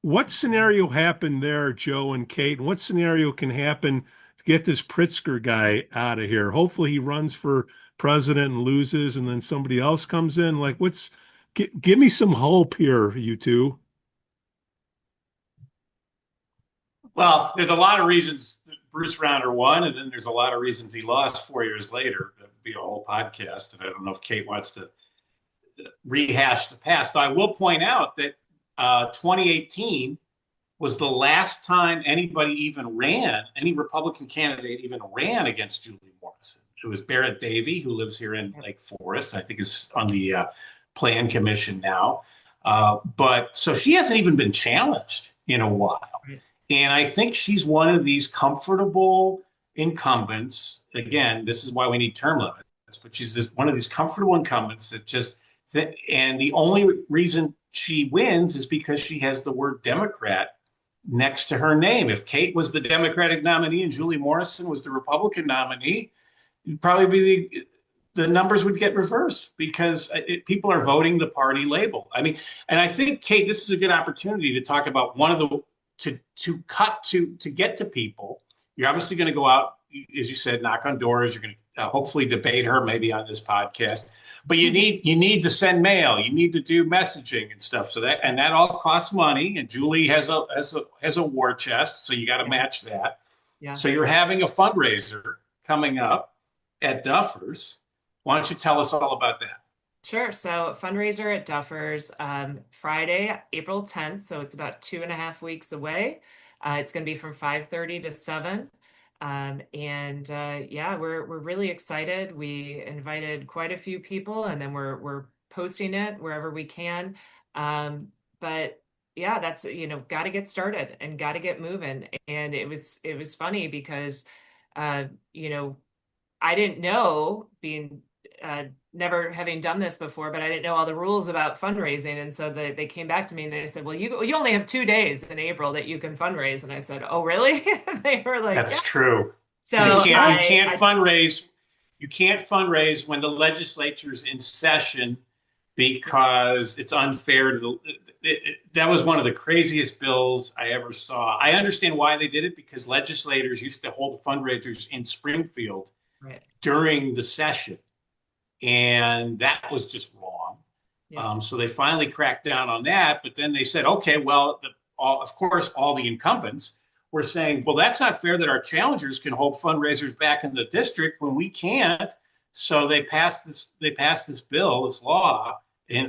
What scenario happened there, Joe and Kate? And what scenario can happen to get this Pritzker guy out of here? Hopefully he runs for president and loses, and then somebody else comes in. Like, give me some hope here, you two. Well, there's a lot of reasons that Bruce Rauner won, and then there's a lot of reasons he lost 4 years later. That would be a whole podcast, and I don't know if Kate wants to rehash the past. I will point out that 2018 was the last time anybody even ran, any Republican candidate even ran against Julie Morrison. It was Barrett Davey, who lives here in Lake Forest, I think is on the Plan Commission now. But so she hasn't even been challenged in a while. And I think she's one of these comfortable incumbents. Again, this is why we need term limits, but she's one of these comfortable incumbents that just, and the only reason she wins is because she has the word Democrat next to her name. If Kate was the Democratic nominee and Julie Morrison was the Republican nominee, it'd probably be the numbers would get reversed because people are voting the party label. I mean, and I think, Kate, this is a good opportunity to talk about one of the, to get to people. You're obviously going to go out, as you said, knock on doors. You're going to hopefully debate her maybe on this podcast, but you need to send mail. You need to do messaging and stuff. So that all costs money. And Julie has a war chest, so you got to match that. Yeah. So you're having a fundraiser coming up at Duffers. Why don't you tell us all about that? Sure. So fundraiser at Duffers, Friday, April 10th. So it's about 2.5 weeks away. It's going to be from 5:30 to 7. Yeah, we're really excited. We invited quite a few people, and then we're posting it wherever we can. But yeah, that's, got to get started and got to get moving. And it was funny because, I didn't know, being never having done this before, but I didn't know all the rules about fundraising. And so they came back to me and they said, well, you only have 2 days in April that you can fundraise. And I said, oh, really? They were like, That's yeah. true. So you can't fundraise. You can't fundraise when the legislature's in session because it's unfair to that was one of the craziest bills I ever saw. I understand why they did it, because legislators used to hold fundraisers in Springfield during the session. And that was just wrong. Yeah. So they finally cracked down on that. But then they said, okay, well, of course, all the incumbents were saying, well, that's not fair that our challengers can hold fundraisers back in the district when we can't. So they passed this bill, this law,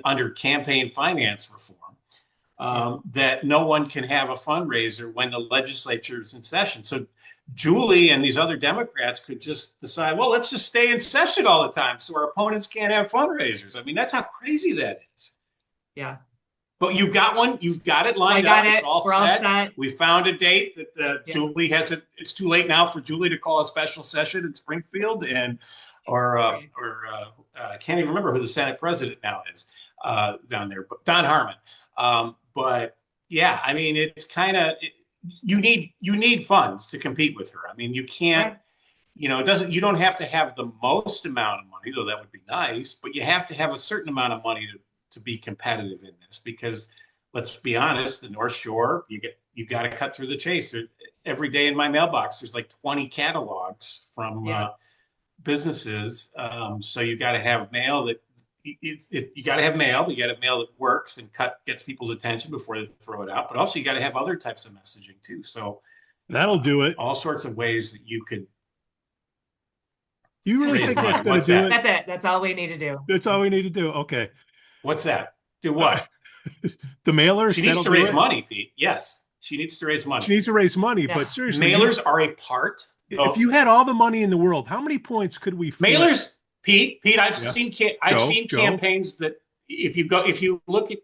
under campaign finance reform, that no one can have a fundraiser when the legislature is in session. So Julie and these other Democrats could just decide, well, let's just stay in session all the time so our opponents can't have fundraisers. I mean, that's how crazy that is. Yeah. But you've got one. You've got it lined got up. it. It's all We're all set. set. We found a date that Yeah. Julie hasn't. It's too late now for Julie to call a special session in Springfield, and I can't even remember who the Senate president now is down there, but Don Harmon. But yeah, I mean, it's kind of you need funds to compete with her. I mean, you can't. Right. You know, you don't have to have the most amount of money, though that would be nice, but you have to have a certain amount of money to be competitive in this, because let's be honest, the North Shore, you got to cut through the chase. Every day in my mailbox, there's like 20 catalogs from businesses. So you got to have mail that you got to have mail. You got to have mail that works and gets people's attention before they throw it out. But also you got to have other types of messaging too. So that'll do it. All sorts of ways that you could. You really think that's going to do it? That's it. That's all we need to do. That's all we need to do. Okay. What's that? Do what? The mailers. She needs to raise money, Pete. Yes, she needs to raise money. She needs to raise money, but seriously, mailers are a part. If you had all the money in the world, how many points could we? Mailers, Pete. I've seen campaigns that if you look at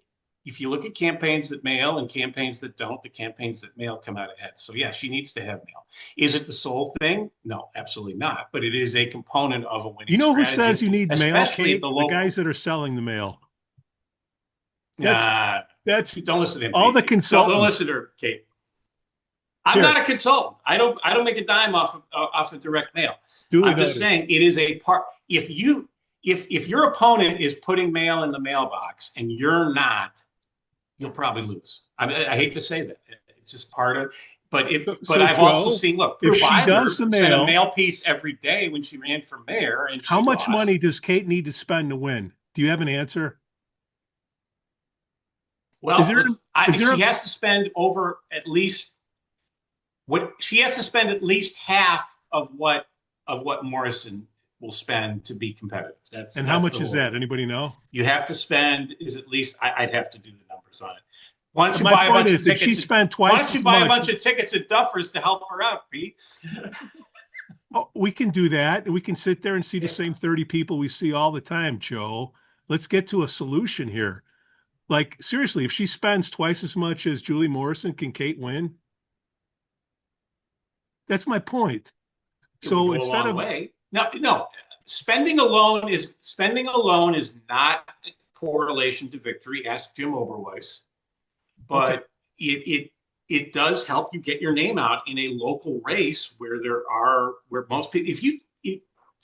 campaigns that mail and campaigns that don't, the campaigns that mail come out ahead. So yeah, she needs to have mail. Is it the sole thing? No, absolutely not. But it is a component of a winning. You know strategy, who says you need mail? Especially the guys that are selling the mail. That's don't listen to him. All Pete. the consultants. Don't listen to her, Kate. I'm not a consultant. I don't make a dime off of direct mail. I'm just saying it is a part. If your opponent is putting mail in the mailbox and you're not, you'll probably lose. I hate to say that. It's just part of. But I've also seen. Look, if she does the mail, sent a mail piece every day when she ran for mayor. And how much money does Kate need to spend to win? Do you have an answer? Well, she has to spend over at least she has to spend at least half of what Morrison will spend to be competitive. And how much is that? Anybody know? You have to spend is at least I'd have to do the numbers on it. Why don't you buy a bunch of tickets? She spent twice. Why don't you buy a bunch of tickets at Duffers to help her out, Pete? Oh, we can do that. We can sit there and see the same 30 people we see all the time, Joe. Let's get to a solution here. Like, seriously, if she spends twice as much as Julie Morrison, can Kate win? That's my point. So instead of no, spending alone is not a correlation to victory. Ask Jim Oberweis. But it does help you get your name out in a local race where most people.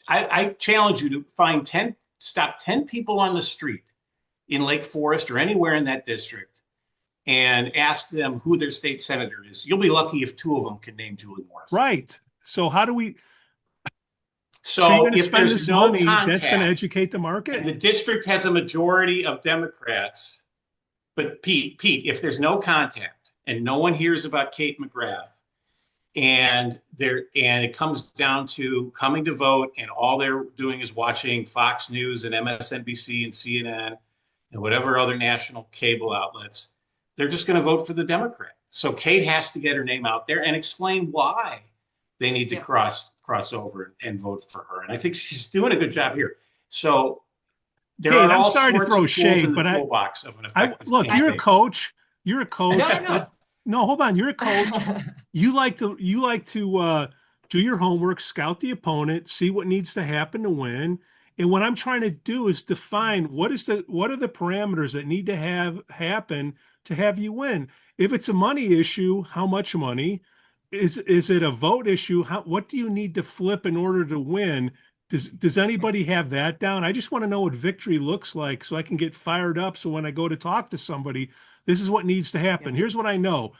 I challenge you to stop 10 people on the street in Lake Forest or anywhere in that district and ask them who their state senator is. You'll be lucky if 2 of them can name Julie Morrison. Right. So how do we? So if there's no money, contact, that's going to educate the market. And the district has a majority of Democrats. But Pete, if there's no contact and no one hears about Kate McGrath, and it comes down to coming to vote, and all they're doing is watching Fox News and MSNBC and CNN and whatever other national cable outlets, they're just going to vote for the Democrat. So Kate has to get her name out there and explain why they need to cross over and vote for her. And I think she's doing a good job here. So there are all sorts of tools in the toolbox of an effective campaign. You're a coach. You're a coach. No, hold on. You're a coach. You like to do your homework, scout the opponent, see what needs to happen to win. And what I'm trying to do is define what are the parameters that need to happen to have you win. If it's a money issue, how much money? Is it a vote issue? What do you need to flip in order to win? Does anybody have that down? I just want to know what victory looks like so I can get fired up. So when I go to talk to somebody, this is what needs to happen. Here's what I know.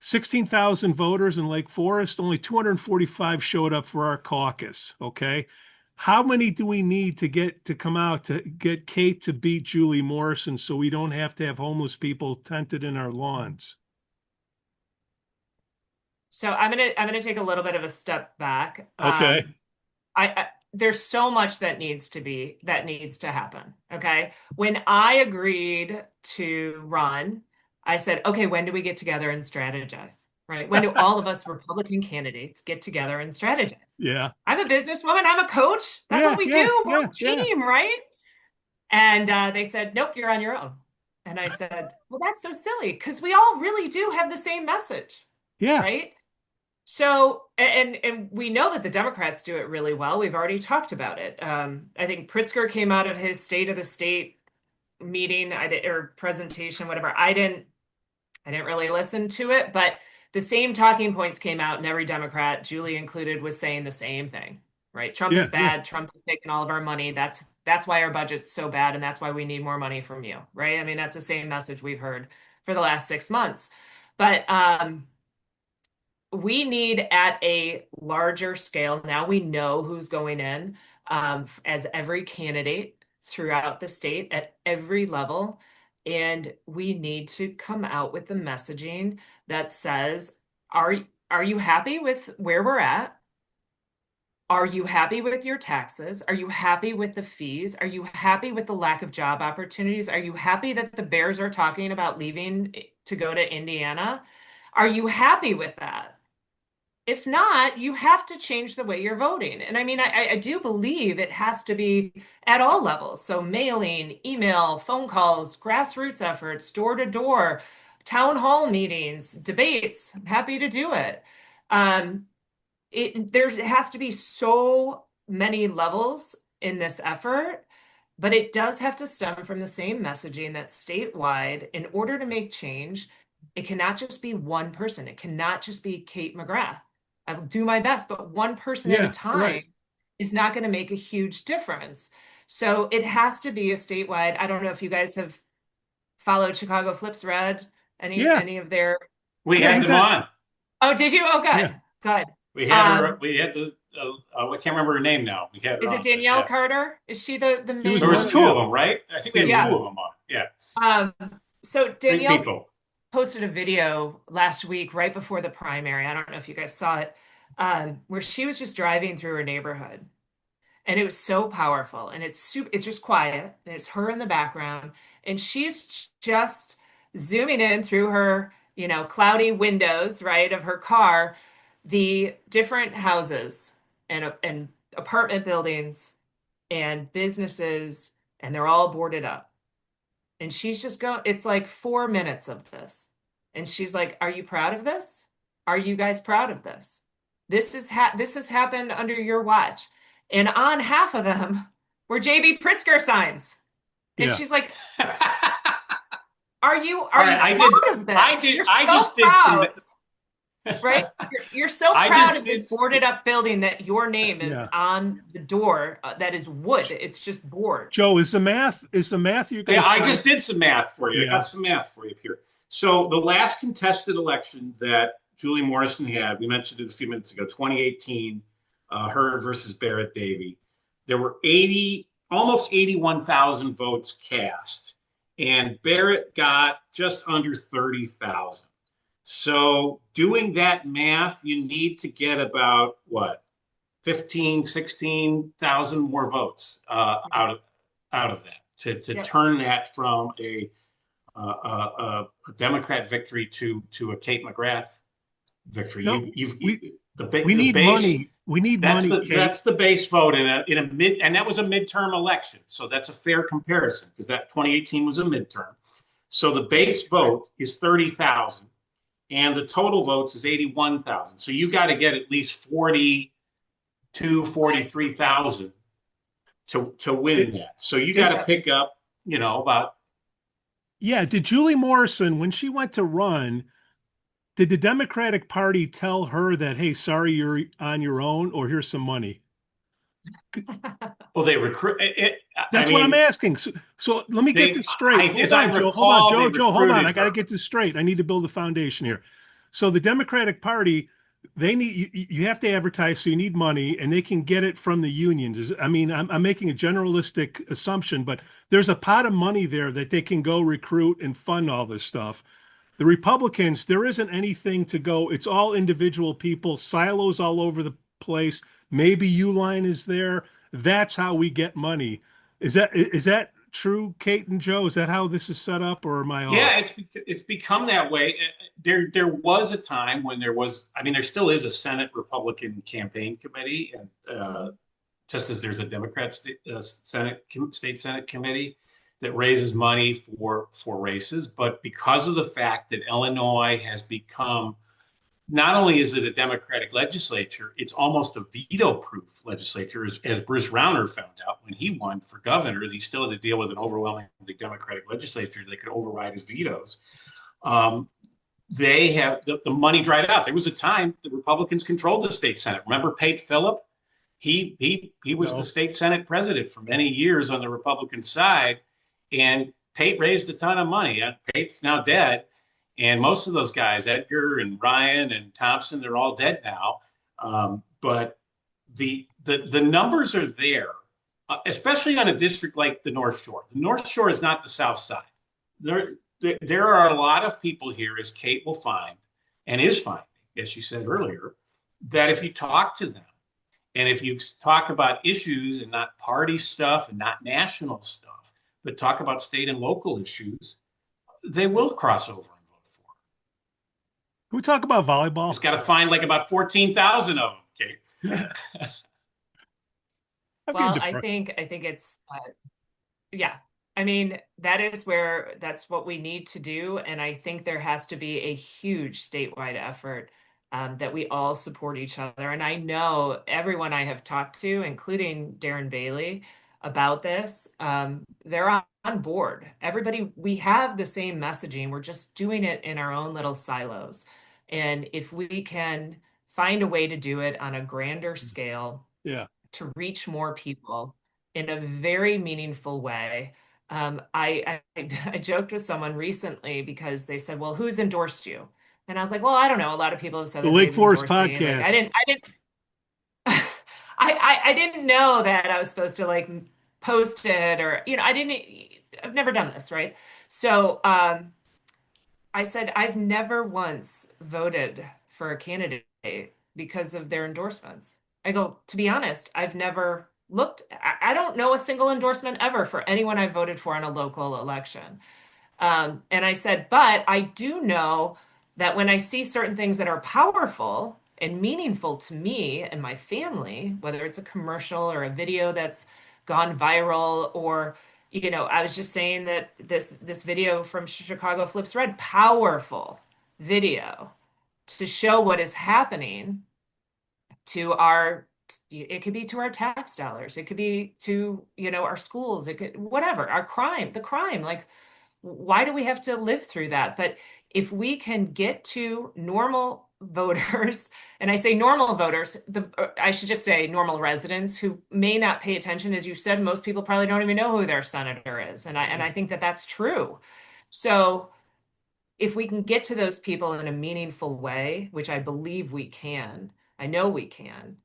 16,000 voters in Lake Forest, only 245 showed up for our caucus. Okay. How many do we need to come out to get Kate to beat Julie Morrison so we don't have to have homeless people tented in our lawns? So I'm gonna take a little bit of a step back. Okay. There's so much that needs to happen. Okay. When I agreed to run, I said, okay, when do we get together and strategize? Right? When do all of us Republican candidates get together and strategize? Yeah. I'm a businesswoman. I'm a coach. That's what we do. We're a team, right? And they said, nope, you're on your own. And I said, well, that's so silly because we all really do have the same message, Yeah. right? So, and we know that the Democrats do it really well. We've already talked about it. I think Pritzker came out of his State of the State meeting, or presentation, whatever. I didn't really listen to it, but the same talking points came out, and every Democrat, Julie included, was saying the same thing, right? Trump Yeah. is bad. Trump is taking all of our money. That's why our budget's so bad, and that's why we need more money from you, right? I mean, that's the same message we've heard for the last 6 months. But we need at a larger scale. Now we know who's going in as every candidate throughout the state at every level. And we need to come out with the messaging that says, are you happy with where we're at? Are you happy with your taxes? Are you happy with the fees? Are you happy with the lack of job opportunities? Are you happy that the Bears are talking about leaving to go to Indiana? Are you happy with that? If not, you have to change the way you're voting. And I mean, I do believe it has to be at all levels. So mailing, email, phone calls, grassroots efforts, door to door, town hall meetings, debates. I'm happy to do it. There has to be so many levels in this effort, but it does have to stem from the same messaging that statewide, in order to make change, it cannot just be one person. It cannot just be Kate McGrath. I will do my best, but one person at a time Right. is not going to make a huge difference. So it has to be a statewide. I don't know if you guys have followed Chicago Flips Red, Yeah. any of their. We Yeah, had we them got- on. Oh, did you? Oh, good, Yeah. good. We had her. We had the. I can't remember her name now. We had her Is on, it but Danielle yeah. Carter? Is she the main? There was one- two yeah. of them, right? I think we had Yeah. two of them on. Yeah, So great Danielle people. posted a video last week right before the primary. I don't know if you guys saw it, where she was just driving through her neighborhood, and it was so powerful. And it's just quiet, and it's her in the background, and she's just zooming in through her, cloudy windows, right, of her car, the different houses and apartment buildings and businesses, and they're all boarded up. And she's just going, it's like 4 minutes of this. And she's like, are you proud of this? Are you guys proud of this? This has happened under your watch. And on half of them were JB Pritzker signs. And Yeah. she's like, are you All right, I proud did. of this? I did. You're I so just did some. proud, right? You're so I proud just of this did- boarded up building that your name is Yeah. on the door. That is wood. It's just board. Joe, is the math you're going Yeah, I just did some math for you. I Yeah. got some math for you here. So the last contested election that Julie Morrison had, we mentioned it a few minutes ago, 2018, her versus Barrett Davy. There were almost 81,000 votes cast, and Barrett got just under 30,000. So doing that math, you need to get about what, 15, 16,000 more votes out of that to Yep. turn that from a Democrat victory to a Kate McGrath victory. No, we need base, money. We need money. Kate. That's the base vote in a mid, and that was a midterm election. So that's a fair comparison because that 2018 was a midterm. So the base vote is 30,000 and the total votes is 81,000. So you got to get at least 43,000 to win that. So you got to pick up, about. Yeah. Did Julie Morrison, when she went to run, did the Democratic Party tell her that, hey, sorry, you're on your own, or here's some money? Well, they recruit it. That's what I'm asking. So let me get this straight. Hold on, Joe, hold on. I got to get this straight. I need to build a foundation here. So the Democratic Party, they need you have to advertise, so you need money, and they can get it from the unions. I'm making a generalistic assumption, but there's a pot of money there that they can go recruit and fund all this stuff. The Republicans, there isn't anything to go. It's all individual people, silos all over the place. Maybe Uline is there. That's how we get money. Is that true, Kate and Joe? Is that how this is set up, or am I off? Yeah, it's become that way. There was a time when there still is a Senate Republican campaign committee, and just as there's a Democrat state Senate committee, that raises money for races, but because of the fact that Illinois has become, not only is it a Democratic legislature, it's almost a veto-proof legislature, as Bruce Rauner found out when he won for governor. He still had to deal with an overwhelmingly Democratic legislature that could override his vetoes. They have the money dried out. There was a time the Republicans controlled the state Senate. Remember Pate Phillip? He was the state Senate president for many years on the Republican side, and Pate raised a ton of money. Pate's now dead, and most of those guys, Edgar and Ryan and Thompson, they're all dead now. But the numbers are there, especially on a district like the North Shore. The North Shore is not the South Side. There are a lot of people here, as Kate will find, and is finding, as she said earlier, that if you talk to them, and if you talk about issues and not party stuff and not national stuff, but talk about state and local issues, they will cross over and vote for. Can we talk about volleyball? It's got to find like about 14,000 of them, Kate. Well, I think it's, yeah. I mean, that's what we need to do. And I think there has to be a huge statewide effort that we all support each other. And I know everyone I have talked to, including Darren Bailey, about this, they're on board. Everybody, we have the same messaging. We're just doing it in our own little silos. And if we can find a way to do it on a grander scale, to reach more people in a very meaningful way. I joked with someone recently because they said, well, who's endorsed you? And I was like, well, I don't know. A lot of people have said the that Lake Forest podcast. Like, I didn't know that I was supposed to like post it, or, I've never done this. Right. So, I said, I've never once voted for a candidate because of their endorsements. I go, to be honest, I've never looked, I don't know a single endorsement ever for anyone I voted for in a local election. And I said, but I do know that when I see certain things that are powerful and meaningful to me and my family, whether it's a commercial or a video that's gone viral, or, I was just saying that this video from Chicago Flips Red, powerful video to show what is happening to it could be to our tax dollars. It could be to, our schools, it could, whatever, the crime, like, why do we have to live through that? But if we can get to normal voters, and I say normal voters, I should just say normal residents who may not pay attention, as you said, most people probably don't even know who their senator is. And I think that that's true. So if we can get to those people in a meaningful way, which I believe we can, I know we can,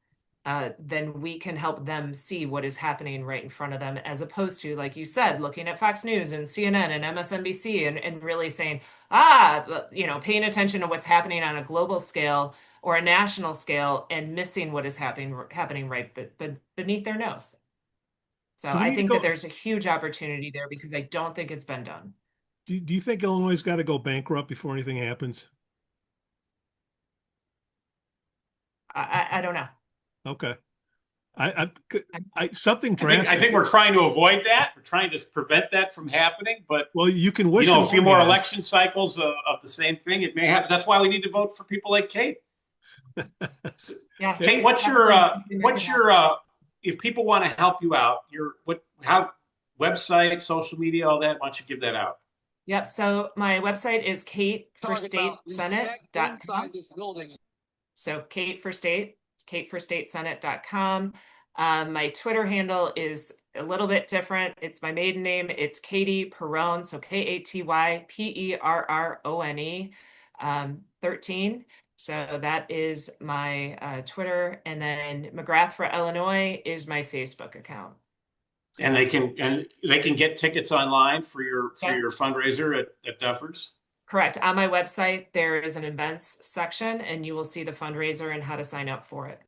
then we can help them see what is happening right in front of them, as opposed to, like you said, looking at Fox News and CNN and MSNBC and really saying, paying attention to what's happening on a global scale or a national scale and missing what is happening right but beneath their nose. So I think that there's a huge opportunity there, because I don't think it's been done. Do you think Illinois has got to go bankrupt before anything happens? I don't know. Okay. Something drastic. I think we're trying to avoid that. We're trying to prevent that from happening. But well, you can wish a few more election cycles of the same thing. It may happen. That's why we need to vote for people like Kate. Yeah. Kate, what's your if people want to help you out, how website, social media, all that? Why don't you give that out? Yep. So my website is kateforstatesenate.com. So kateforstatesenate.com. My Twitter handle is a little bit different. It's my maiden name. It's Katie Perrone. So KatyPerrone 13. So that is my Twitter. And then McGrath for Illinois is my Facebook account. So, and they can get tickets online for your fundraiser at Duffers. Correct. On my website, there is an events section, and you will see the fundraiser and how to sign up for it.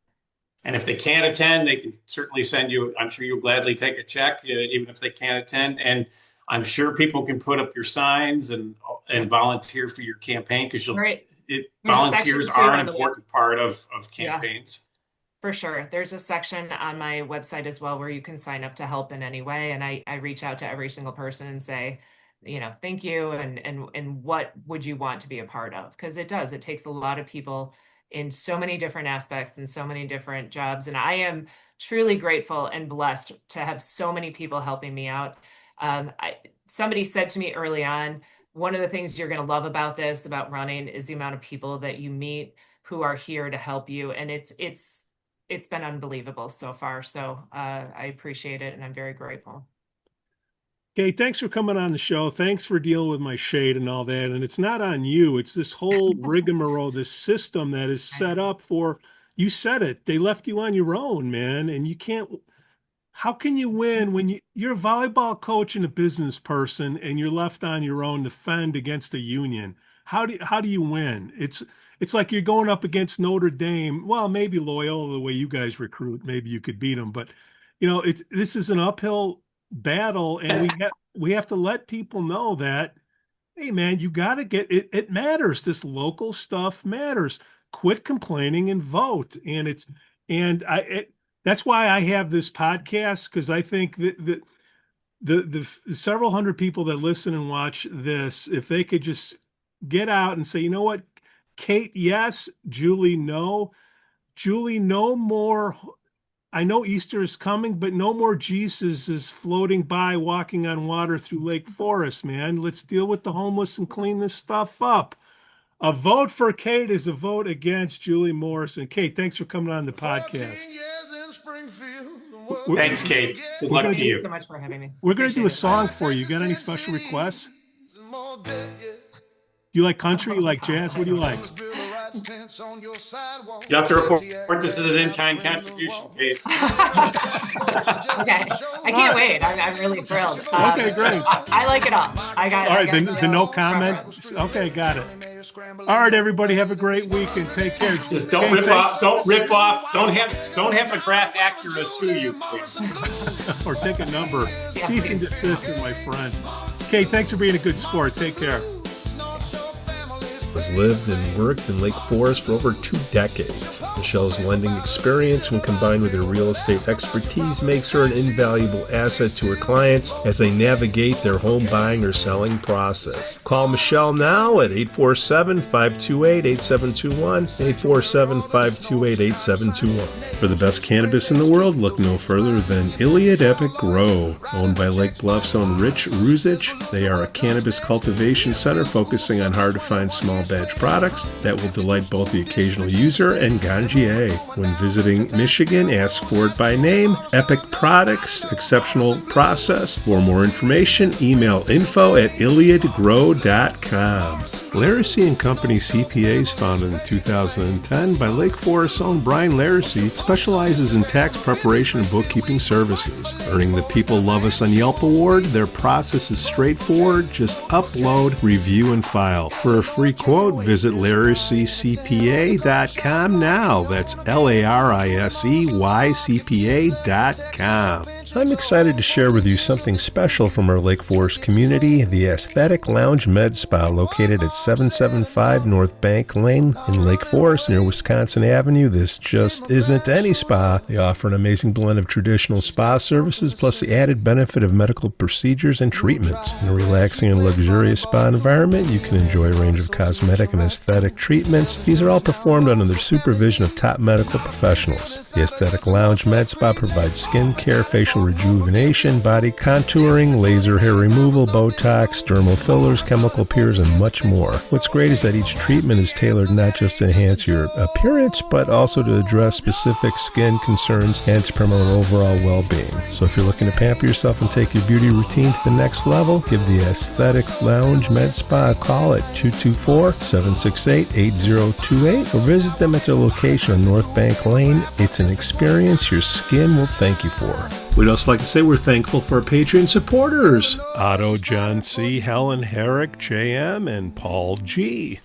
And if they can't attend, they can certainly send you, I'm sure you'll gladly take a check, even if they can't attend. And I'm sure people can put up your signs and volunteer for your campaign, because volunteers are an important part of campaigns. For sure. There's a section on my website as well where you can sign up to help in any way. And I reach out to every single person and say, thank you. And what would you want to be a part of? Because it takes a lot of people in so many different aspects and so many different jobs. And I am truly grateful and blessed to have so many people helping me out. Somebody said to me early on, one of the things you're going to love about running is the amount of people that you meet who are here to help you. And it's been unbelievable so far. So I appreciate it. And I'm very grateful. Okay, thanks for coming on the show. Thanks for dealing with my shade and all that. And it's not on you. It's this whole rigmarole, this system that is set up for, you said it, they left you on your own, man. And you can't, how can you win when you're a volleyball coach and a business person and you're left on your own to fend against a union? How do you win? It's like you're going up against Notre Dame. Well, maybe Loyola, the way you guys recruit, maybe you could beat them. But, this is an uphill battle, and we have to let people know that, hey man, you got to get it matters. This local stuff matters. Quit complaining and vote. And that's why I have this podcast, because I think that the several hundred people that listen and watch this, if they could just get out and say, you know what, Kate, yes, Julie, no. Julie, no more. I know Easter is coming, but no more Jesus is floating by, walking on water through Lake Forest, man. Let's deal with the homeless and clean this stuff up. A vote for Kate is a vote against Julie Morrison. Kate, thanks for coming on the podcast. Thanks, Kate. Good luck to you. Thank you so much for having me. We're going to do a song for you. You got any special requests? You like country? You like jazz? What do you like? You have to report this is an in-kind contribution, Kate. Okay. I can't wait. I'm really thrilled. Okay, great. I like it all. I got it. All right, the no comment. Okay, got it. All right, everybody, have a great week and take care. Just don't rip off. Don't rip off. Don't have McGrath Acura sue you, please. Or take a number. Cease and desist, my friends. Kate, thanks for being a good sport. Take care. Has lived and worked in Lake Forest for over 2 decades. Michelle's lending experience, when combined with her real estate expertise, makes her an invaluable asset to her clients as they navigate their home buying or selling process. Call Michelle now at 847-528-8721, 847-528-8721. For the best cannabis in the world, look no further than Iliad Epic Grow. Owned by Lake Bluff's own Rich Ruzich, they are a cannabis cultivation center focusing on hard-to-find small batch products that will delight both the occasional user and ganjier. When visiting Michigan, ask for it by name. Epic Products, exceptional process. For more information, email info@iliadgrow.com. Laracy & Company CPAs, founded in 2010 by Lake Forest's own Brian Laracy, specializes in tax preparation and bookkeeping services. Earning the People Love Us on Yelp award, their process is straightforward. Just upload, review, and file. For a free quote, visit LaracyCPA.com now. That's LARISEYCPA.com. I'm excited to share with you something special from our Lake Forest community, the Aesthetic Lounge Med Spa, located at 775 North Bank Lane in Lake Forest near Wisconsin Avenue. This just isn't any spa. They offer an amazing blend of traditional spa services plus the added benefit of medical procedures and treatments. In a relaxing and luxurious spa environment, you can enjoy a range of cosmetic and aesthetic treatments. These are all performed under the supervision of top medical professionals. The Aesthetic Lounge Med Spa provides skin care, facial rejuvenation, body contouring, laser hair removal, Botox, dermal fillers, chemical peels, and much more. What's great is that each treatment is tailored not just to enhance your appearance, but also to address specific skin concerns and to promote overall well-being. So if you're looking to pamper yourself and take your beauty routine to the next level, give the Aesthetic Lounge Med Spa a call at 224-768-8028 or visit them at their location on North Bank Lane. It's an experience your skin will thank you for. We'd also like to say we're thankful for our Patreon supporters, Otto, John C., Helen, Herrick, J.M., and Paul G.